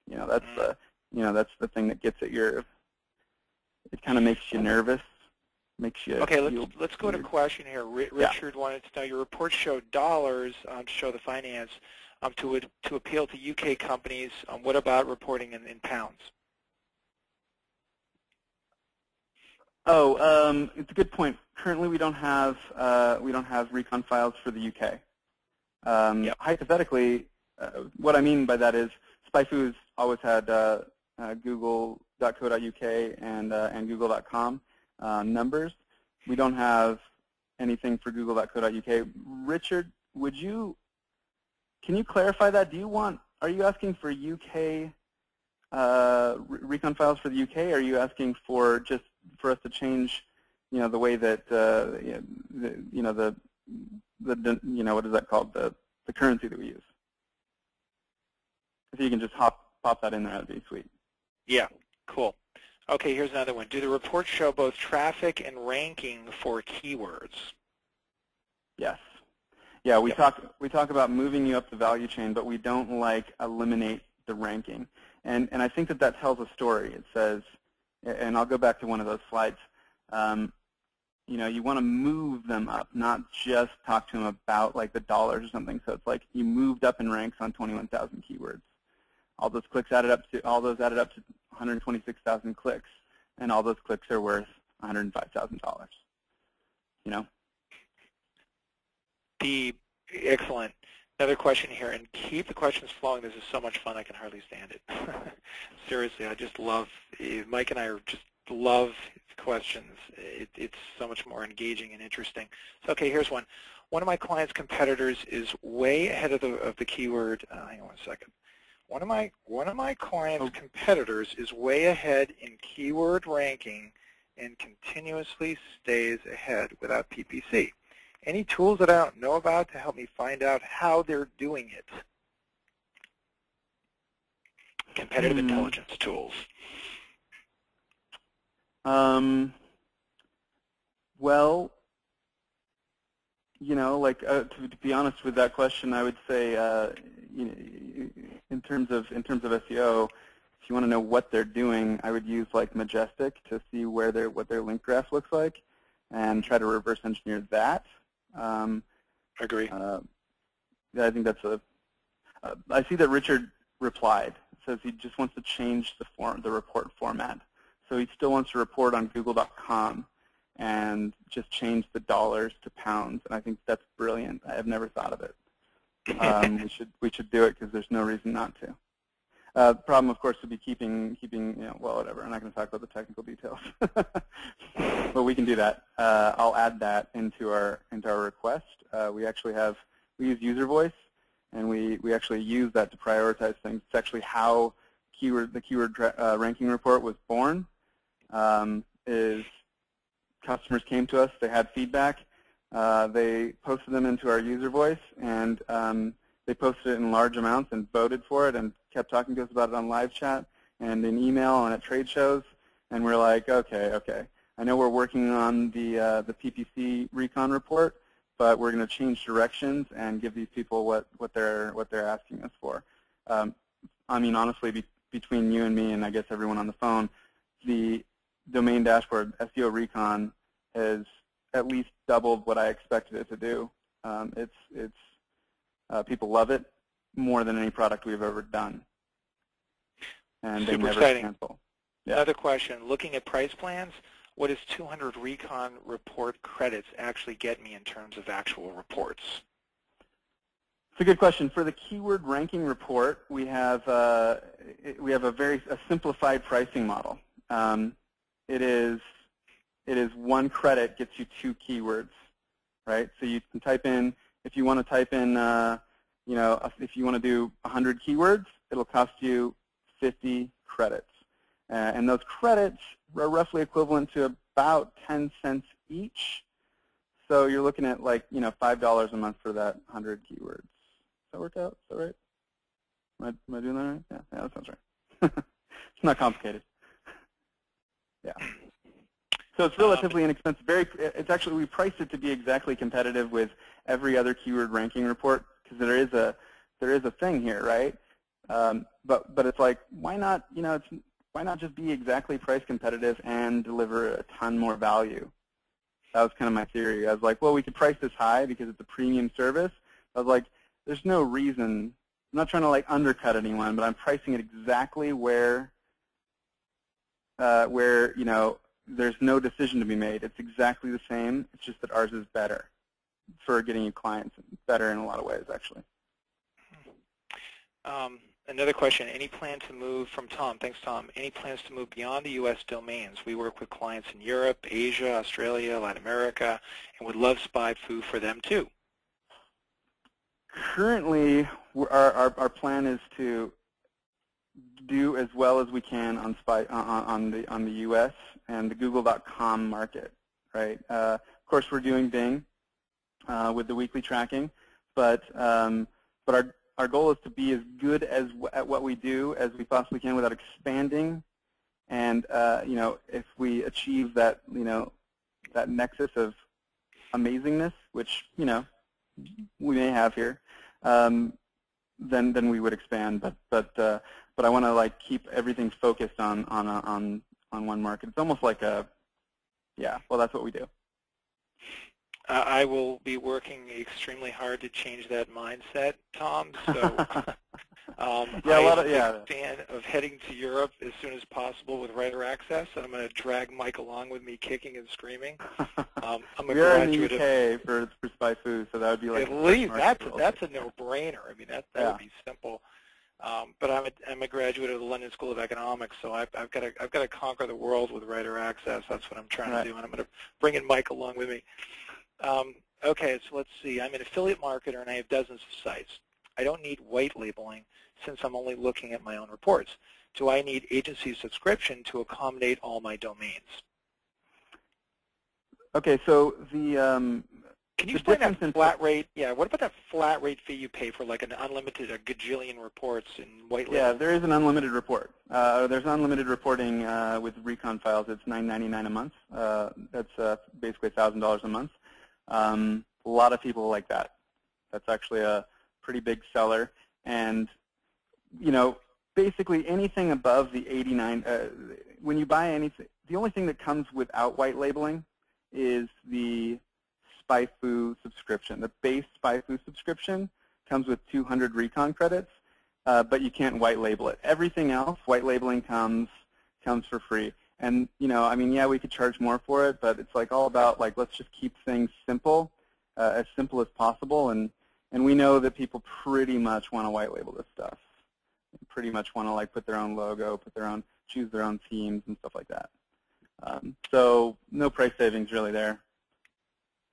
That's the thing that gets at it kind of makes you nervous. Okay, let's go to a question here. Richard wanted to know, your report showed dollars to show the finance to appeal to UK companies. What about reporting in pounds? Oh, it's a good point. Currently, we don't have recon files for the UK. Hypothetically, what I mean by that is SpyFu's always had google.co.uk and google.com numbers. We don't have anything for google.co.uk. Richard, can you clarify that? Are you asking for UK recon files for the UK? Or are you asking for just for us to change, the way that what is that called? The currency that we use. If you can just pop that in there, that'd be sweet. Yeah, cool. Okay, here's another one. Do the reports show both traffic and ranking for keywords? Yes. Yeah, we talk about moving you up the value chain, but we don't eliminate the ranking. And I think that tells a story. It says, and I'll go back to one of those slides. You want to move them up, not just talk to them about the dollars or something. So it's like you moved up in ranks on 21,000 keywords. All those added up to 126,000 clicks, and all those clicks are worth $105,000. Excellent. Another question here, and keep the questions flowing. This is so much fun, I can hardly stand it. Seriously, I just love, Mike and I just love questions. It's so much more engaging and interesting. So, okay, here's one. One of my clients' competitors is way ahead of the keyword. Hang on one second. One of my clients' competitors is way ahead in keyword ranking and continuously stays ahead without PPC. Any tools that I don't know about to help me find out how they're doing it? Competitive intelligence tools. Well, to be honest with that question, I would say, in terms of SEO, if you want to know what they're doing, I would use Majestic to see what their link graph looks like, and try to reverse engineer that. Agree. I think that's I see that Richard replied. It says he just wants to change the report format. So he still wants to report on google.com and just change the dollars to pounds. And I think that's brilliant. I have never thought of it. We should do it because there's no reason not to. The problem, of course, would be keeping well, whatever. I'm not going to talk about the technical details, but we can do that. I'll add that into our request. We use user voice, and we actually use that to prioritize things. It's actually how the keyword ranking report was born. Is customers came to us, they had feedback, they posted them into our user voice, and they posted it in large amounts and voted for it and kept talking to us about it on live chat and in email and at trade shows. And we're like, okay. I know we're working on the PPC recon report, but we're going to change directions and give these people what they're asking us for. I mean, honestly, between you and me and I guess everyone on the phone, the domain dashboard, SEO Recon, has at least doubled what I expected it to do. People love it more than any product we've ever done. And they never cancel. Yeah. Another question, looking at price plans, what does 200 Recon report credits actually get me in terms of actual reports? It's a good question. For the keyword ranking report, we have a simplified pricing model. It is 1 credit gets you 2 keywords, right? So you can type in, if you want to type in, if you want to do 100 keywords, it'll cost you 50 credits. And those credits are roughly equivalent to about 10 cents each. So you're looking at $5 a month for that 100 keywords. Does that work out? Is that right? Am I doing that right? Yeah, that sounds right. It's not complicated. Yeah. So it's relatively inexpensive. It's actually, we priced it to be exactly competitive with every other keyword ranking report because there is a thing here, right? But it's like, why not? Why not just be exactly price competitive and deliver a ton more value? That was kind of my theory. I was like, well, we could price this high because it's a premium service. I was like, there's no reason. I'm not trying to undercut anyone, but I'm pricing it exactly where there's no decision to be made. It's exactly the same. It's just that ours is better for getting you clients, better in a lot of ways, actually. Another question, any plan to move from Tom? Thanks, Tom. Any plans to move beyond the U.S. domains? We work with clients in Europe, Asia, Australia, Latin America, and would love SpyFu for them too. Currently, our plan is to do as well as we can on on the U.S. and the Google.com market, right? Of course, we're doing Bing with the weekly tracking, but our goal is to be as good at what we do as we possibly can without expanding. And you know, if we achieve that, you know, that nexus of amazingness, which, you know, we may have here, then we would expand. But I want to like keep everything focused on one market. It's almost like a, yeah. Well, that's what we do. I will be working extremely hard to change that mindset, Tom. So yeah, I'm a big fan of heading to Europe as soon as possible with Writer Access, and I'm going to drag Mike along with me, kicking and screaming. I'm a We're in graduate the UK for SpyFu, so that would be like at least that's a no-brainer. I mean, that would be simple. But I'm a graduate of the London School of Economics, so I've got to conquer the world with Writer Access. That's what I'm trying to do, and I'm going to bring in Mike along with me. Okay, so let's see. I'm an affiliate marketer, and I have dozens of sites. I don't need white labeling since I'm only looking at my own reports. Do I need agency subscription to accommodate all my domains? Okay, so the can you explain that flat rate? Yeah, what about that flat rate fee you pay for like an unlimited, a gajillion reports in white label? Yeah, there is an unlimited report. There's unlimited reporting with recon files. It's $9.99 a month. That's basically $1,000 a month. A lot of people like that. That's actually a pretty big seller. And, you know, basically anything above the 89, when you buy anything, the only thing that comes without white labeling is the SpyFu subscription. The base SpyFu subscription comes with 200 recon credits, but you can't white label it. Everything else, white labeling comes for free. And, you know, I mean, yeah, we could charge more for it, but it's like all about, like, let's just keep things simple as possible. And we know that people pretty much want to white label this stuff. They pretty much want to, like, put their own logo, choose their own themes and stuff like that. So no price savings really there.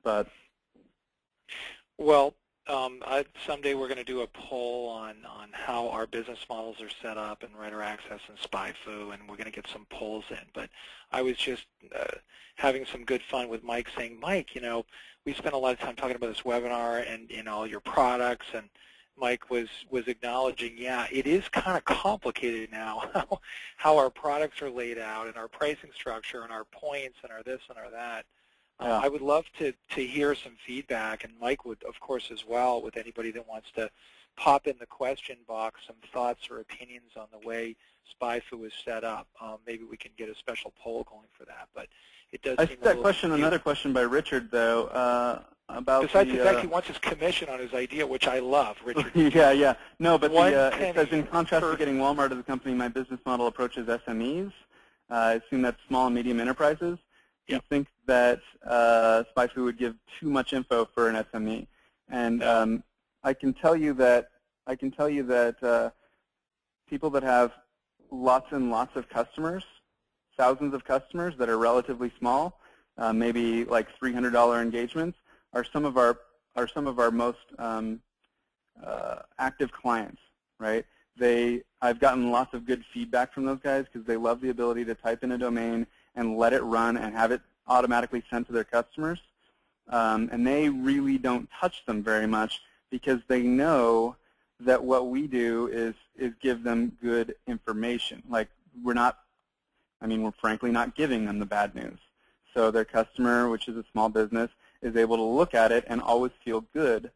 But well, someday we're going to do a poll on how our business models are set up in Writer Access and SpyFu, and we're going to get some polls in. But I was just having some good fun with Mike, saying, Mike, you know, we spent a lot of time talking about this webinar and, you know, your products, and Mike was acknowledging, yeah, it is kind of complicated now how our products are laid out and our pricing structure and our points and our this and our that. I would love to hear some feedback, and Mike would, of course, as well, with anybody that wants to pop in the question box some thoughts or opinions on the way SpyFu is set up. Maybe we can get a special poll going for that. But it does seem that question, another question by Richard, though, about besides the fact he wants his commission on his idea, which I love, Richard. yeah. No, but it says, in contrast to getting Walmart as a company, my business model approaches SMEs. I assume that's small and medium enterprises. Do you think that SpyFu would give too much info for an SME? And I can tell you that people that have lots and lots of customers, thousands of customers that are relatively small, maybe like $300 engagements, are some of our most active clients, right? I've gotten lots of good feedback from those guys because they love the ability to type in a domain and let it run and have it automatically sent to their customers. And they really don't touch them very much because they know that what we do is give them good information. Like we're frankly not giving them the bad news. So their customer, which is a small business, is able to look at it and always feel good.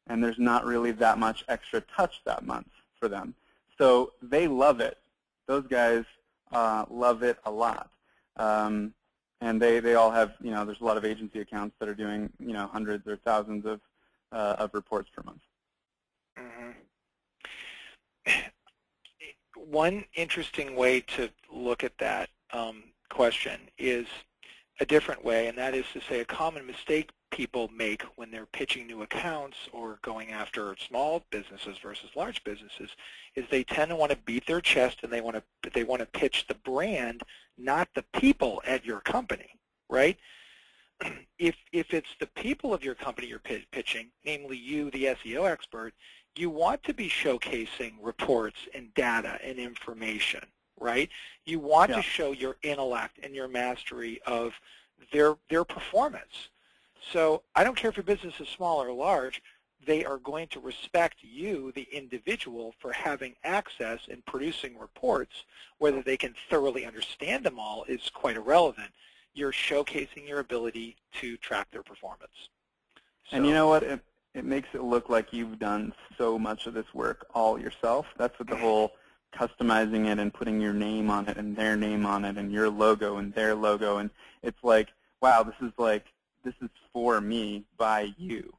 And there's not really that much extra touch that month for them. So they love it. Those guys love it a lot. And they all have, you know, there's a lot of agency accounts that are doing, you know, hundreds or thousands of reports per month. One interesting way to look at that question is a different way, and that is to say a common mistake people make when they're pitching new accounts or going after small businesses versus large businesses is they tend to want to beat their chest, and they want to pitch the brand, not the people at your company, right? If it's the people of your company you're pitching, namely you, the SEO expert, you want to be showcasing reports and data and information, right? You want to show your intellect and your mastery of their performance. So I don't care if your business is small or large, they are going to respect you, the individual, for having access and producing reports. Whether they can thoroughly understand them all is quite irrelevant. You're showcasing your ability to track their performance. So, and you know what? It makes it look like you've done so much of this work all yourself. That's what the whole customizing it and putting your name on it and their name on it and your logo and their logo. And it's like, wow, this is for me by you.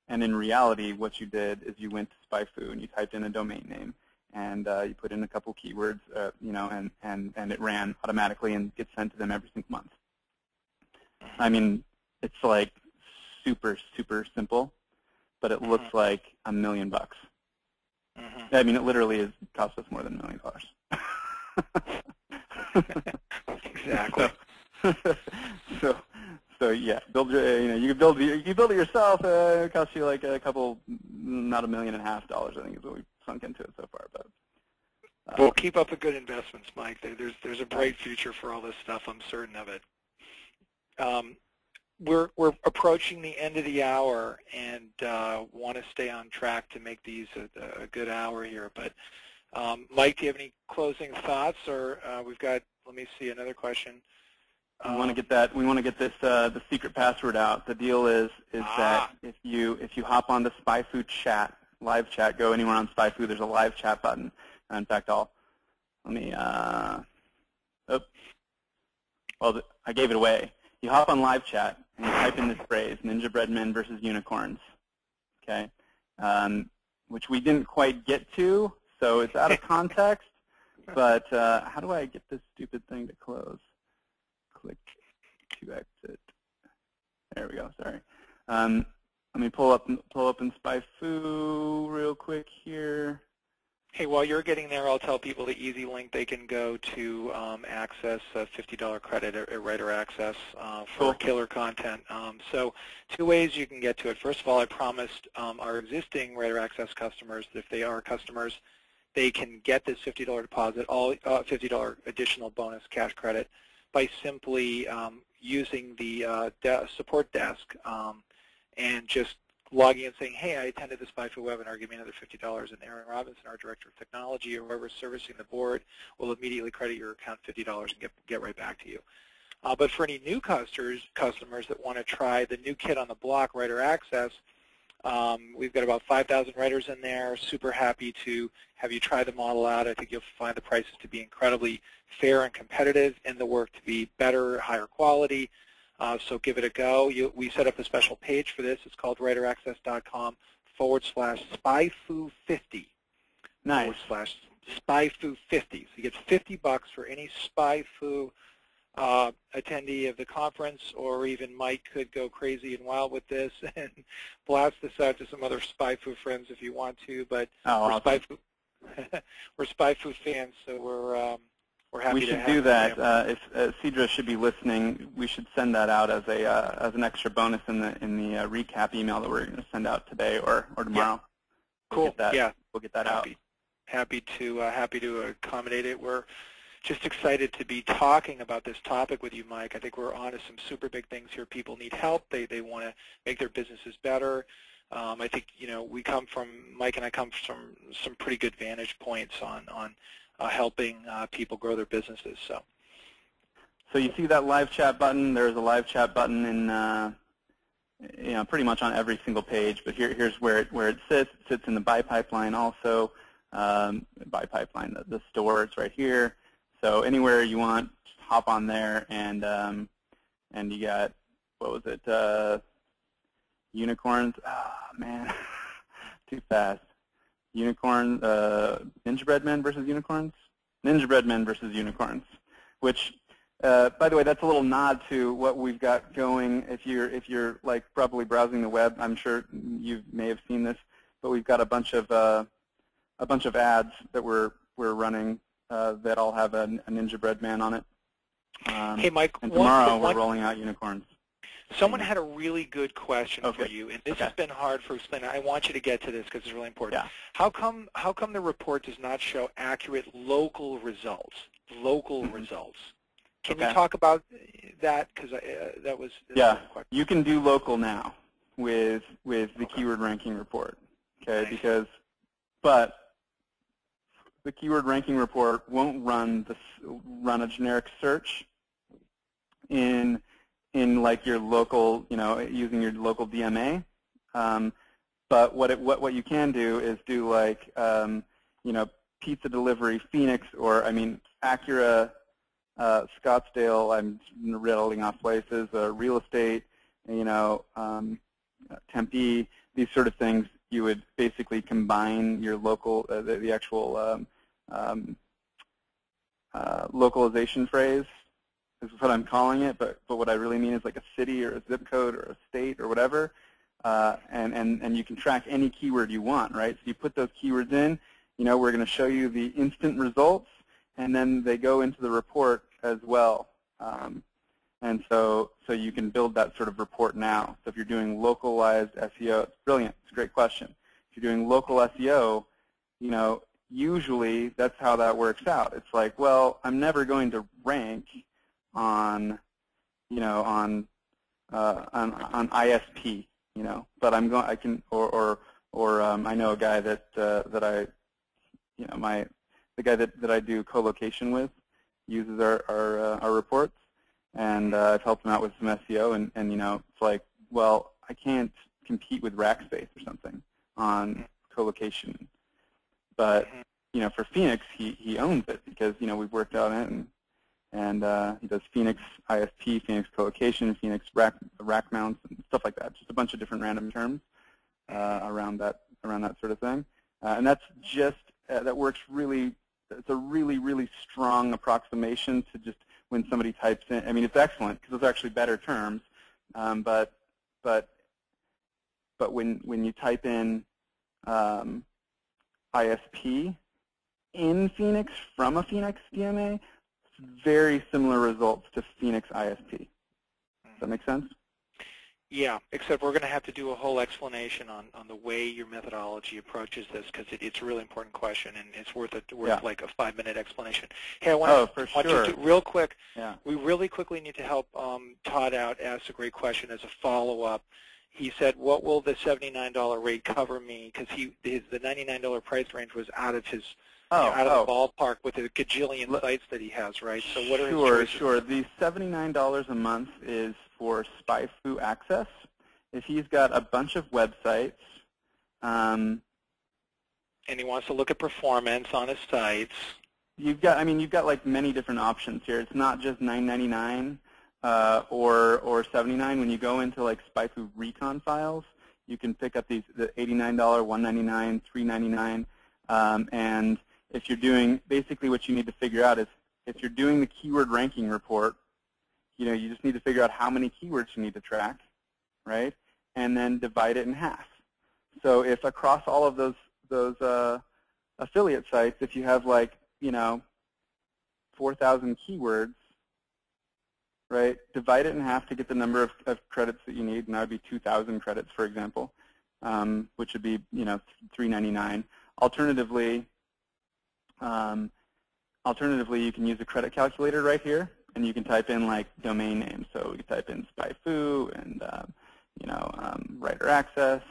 And in reality, what you did is you went to SpyFu and you typed in a domain name, and you put in a couple keywords, and it ran automatically and gets sent to them every single month. I mean, it's like super, super simple, but it looks like $1 million. I mean, it literally cost us more than $1 million. Exactly. So yeah, build. You can build it yourself. It costs you like a couple, not $1.5 million. I think is what we've sunk into it so far. But well, keep up the good investments, Mike. There's a bright future for all this stuff. I'm certain of it. We're approaching the end of the hour, and want to stay on track to make these a good hour here. But Mike, do you have any closing thoughts? Or we've got, let me see, another question. We want to get that. We want to get this the secret password out. The deal is that if you hop on the SpyFu chat, live chat, go anywhere on SpyFu. There's a live chat button. In fact, let me. Well, I gave it away. You hop on live chat and you type in this phrase: Ninja Bread Men versus unicorns. Okay, which we didn't quite get to, so it's out of context. But how do I get this stupid thing to close? Click to exit. There we go. Sorry. Let me pull up in SpyFu real quick here. Hey, while you're getting there, I'll tell people the easy link they can go to access a $50 credit at Writer Access for killer content. So 2 ways you can get to it. First of all, I promised our existing Writer Access customers that if they are customers, they can get this $50 deposit, all $50 additional bonus cash credit, by simply using the support desk and just logging in and saying, hey, I attended the SpyFu webinar, give me another $50, and Aaron Robinson, our Director of Technology, or whoever's servicing the board, will immediately credit your account $50 and get right back to you. But for any new customers that want to try the new kid on the block, Writer Access, we've got about 5,000 writers in there. Super happy to have you try the model out. I think you'll find the prices to be incredibly fair and competitive, and the work to be better, higher quality. So give it a go. We set up a special page for this. It's called writeraccess.com/SpyFu50. Nice. /SpyFu50. So you get $50 for any SpyFu attendee of the conference, or even Mike could go crazy and wild with this and blast this out to some other SpyFu friends if you want to. But we're SpyFu fans, so we're happy to have. We should do that. If Cedra should be listening, we should send that out as an extra bonus in the recap email that we're going to send out today or tomorrow. Yeah. Cool. We'll get that out. Happy to accommodate it. We're just excited to be talking about this topic with you, Mike. I think we're on to some super big things here. People need help. They want to make their businesses better. I think Mike and I come from some pretty good vantage points on helping people grow their businesses. So you see that live chat button? There's a live chat button in pretty much on every single page. But here's where it sits. It sits in the buy pipeline also. Buy pipeline, the store, it's right here. So anywhere you want, just hop on there, and you got, what was it? Unicorns. Oh man, too fast. Unicorn, Ninja Bread Men versus unicorns? Ninja Bread Men versus unicorns, which By the way, that's a little nod to what we've got going. If you're like probably browsing the web, I'm sure you may have seen this, but we've got a bunch of ads that we're running that all have a Ninja Bread Man on it. Hey, Mike. And tomorrow we're rolling out unicorns. Someone had a really good question Okay. for you, and this has been hard for explaining. I want you to get to this because it's really important. Yeah. How come the report does not show accurate local results? Local results. Can you talk about that? Because that was yeah. You can do local now with the keyword ranking report. Okay, nice. but the keyword ranking report won't run a generic search in like your local, using your local DMA. But what you can do is do like, pizza delivery Phoenix, or Acura, Scottsdale. I'm rattling off places. Real estate, Tempe. These sort of things. You would basically combine your local, the actual localization phrase. This is what I'm calling it, but what I really mean is like a city or a zip code or a state or whatever, and you can track any keyword you want, right? So you put those keywords in. We're going to show you the instant results, and then they go into the report as well. And so you can build that sort of report now. So if you're doing localized SEO, it's brilliant. It's a great question. If you're doing local SEO, usually that's how that works out. It's like, well, I'm never going to rank on ISP, but I know a guy that the guy that I do co-location with uses our reports, and I've helped him out with some SEO, and it's like, well, I can't compete with Rackspace or something on co-location, but for Phoenix, he owns it because we've worked on it, and he does Phoenix ISP, Phoenix co-location, Phoenix rack mounts, and stuff like that. Just a bunch of different random terms around that sort of thing, and that's just that works really. It's a really, really strong approximation to just when somebody types in. It's excellent because those are actually better terms, but when you type in ISP in Phoenix from a Phoenix DMA, very similar results to Phoenix ISP. Does that make sense? Yeah, except we're going to have to do a whole explanation on the way your methodology approaches this, because it's a really important question, and it's worth like a 5-minute explanation. Hey, I want you to, real quick, we really quickly need to help Todd out, ask a great question as a follow-up. He said, what will the $79 rate cover me? Because the $99 price range was out of his out of the ballpark with the gajillion sites that he has, right? So what are his choices? Sure. The $79 a month is for SpyFu access. If he's got a bunch of websites, and he wants to look at performance on his sites, you've got like many different options here. It's not just $9.99 or $79. When you go into like SpyFu recon files, you can pick up the $89, $199, $399, and if you're doing, basically what you need to figure out is if you're doing the keyword ranking report, you just need to figure out how many keywords you need to track, right? And then divide it in half. So if across all of those affiliate sites, if you have like 4,000 keywords, right? Divide it in half to get the number of credits that you need, and that would be 2,000 credits, for example, which would be $399. Alternatively, you can use a credit calculator right here, and you can type in like domain names. So you type in SpyFu and writer access,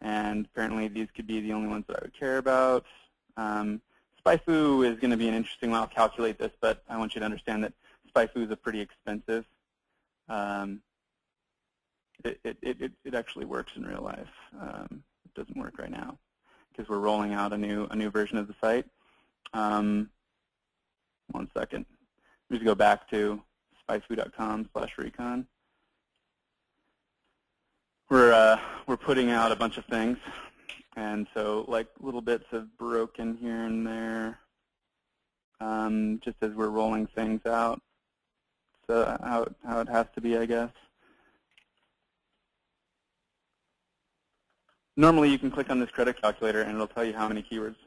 and apparently these could be the only ones that I would care about. SpyFu is going to be an interesting one. I'll calculate this, but I want you to understand that SpyFu is a pretty expensive. It actually works in real life. It doesn't work right now because we're rolling out a new version of the site. 1 second. I'm just go back to spyfu.com/recon. We're putting out a bunch of things, and so like little bits have broken here and there, just as we're rolling things out. how it has to be, I guess. Normally, you can click on this credit calculator, and it'll tell you how many keywords.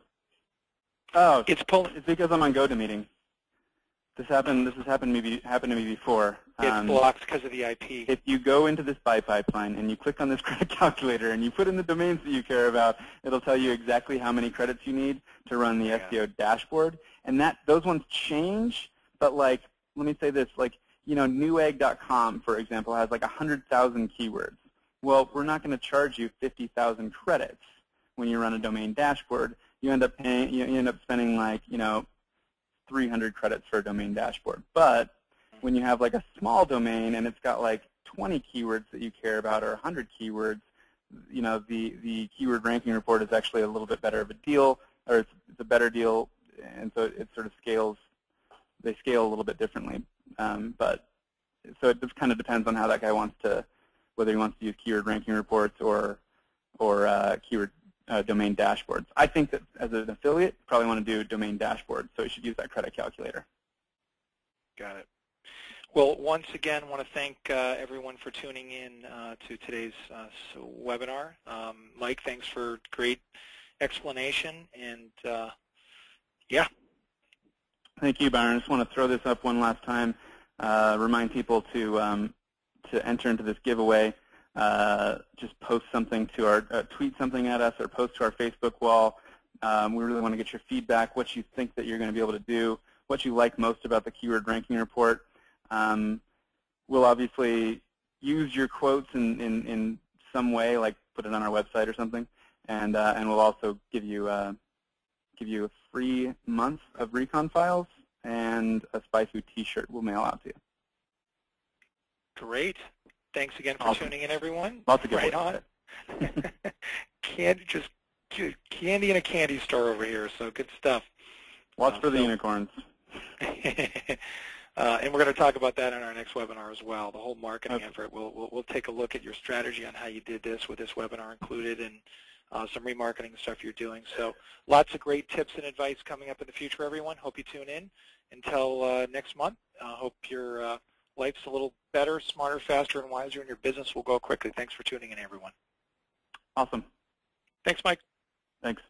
Oh, it's because I'm on GoToMeeting. This has happened to me before. It's blocked because of the IP. If you go into this buy pipeline and you click on this credit calculator and you put in the domains that you care about, it'll tell you exactly how many credits you need to run the SEO dashboard. And those ones change, but like, let me say this, like, you know, Newegg.com, for example, has like 100,000 keywords. Well, we're not going to charge you 50,000 credits when you run a domain dashboard. You end up paying, you end up spending like, you know, 300 credits for a domain dashboard. But when you have like a small domain and it's got like 20 keywords that you care about or 100 keywords, you know, the keyword ranking report is actually a little bit better of a deal, or it's a better deal, and so it sort of scales. They scale a little bit differently, but so it just kind of depends on how that guy wants to, whether he wants to use keyword ranking reports or keyword domain dashboards. I think that as an affiliate, you probably want to do domain dashboards, so you should use that credit calculator. Got it. Well, once again, I want to thank everyone for tuning in to today's webinar. Mike, thanks for great explanation, and yeah. Thank you, Byron. I just want to throw this up one last time, remind people to enter into this giveaway. Just post something to our, tweet something at us or post to our Facebook wall. We really want to get your feedback, what you think that you're going to be able to do, what you like most about the keyword ranking report. We'll obviously use your quotes in some way, like put it on our website or something, and we'll also give you a free month of recon files and a SpyFu T-shirt we'll mail out to you. Great. Thanks again for tuning in, everyone. Lots of good right on. Just candy in a candy store over here, so good stuff. Watch for the unicorns. And we're going to talk about that in our next webinar as well, the whole marketing effort. We'll take a look at your strategy on how you did this with this webinar included, and some remarketing stuff you're doing. So lots of great tips and advice coming up in the future, everyone. Hope you tune in. Until next month, hope your life's a little better, smarter, faster, and wiser, and your business will go quickly. Thanks for tuning in, everyone. Awesome. Thanks, Mike. Thanks.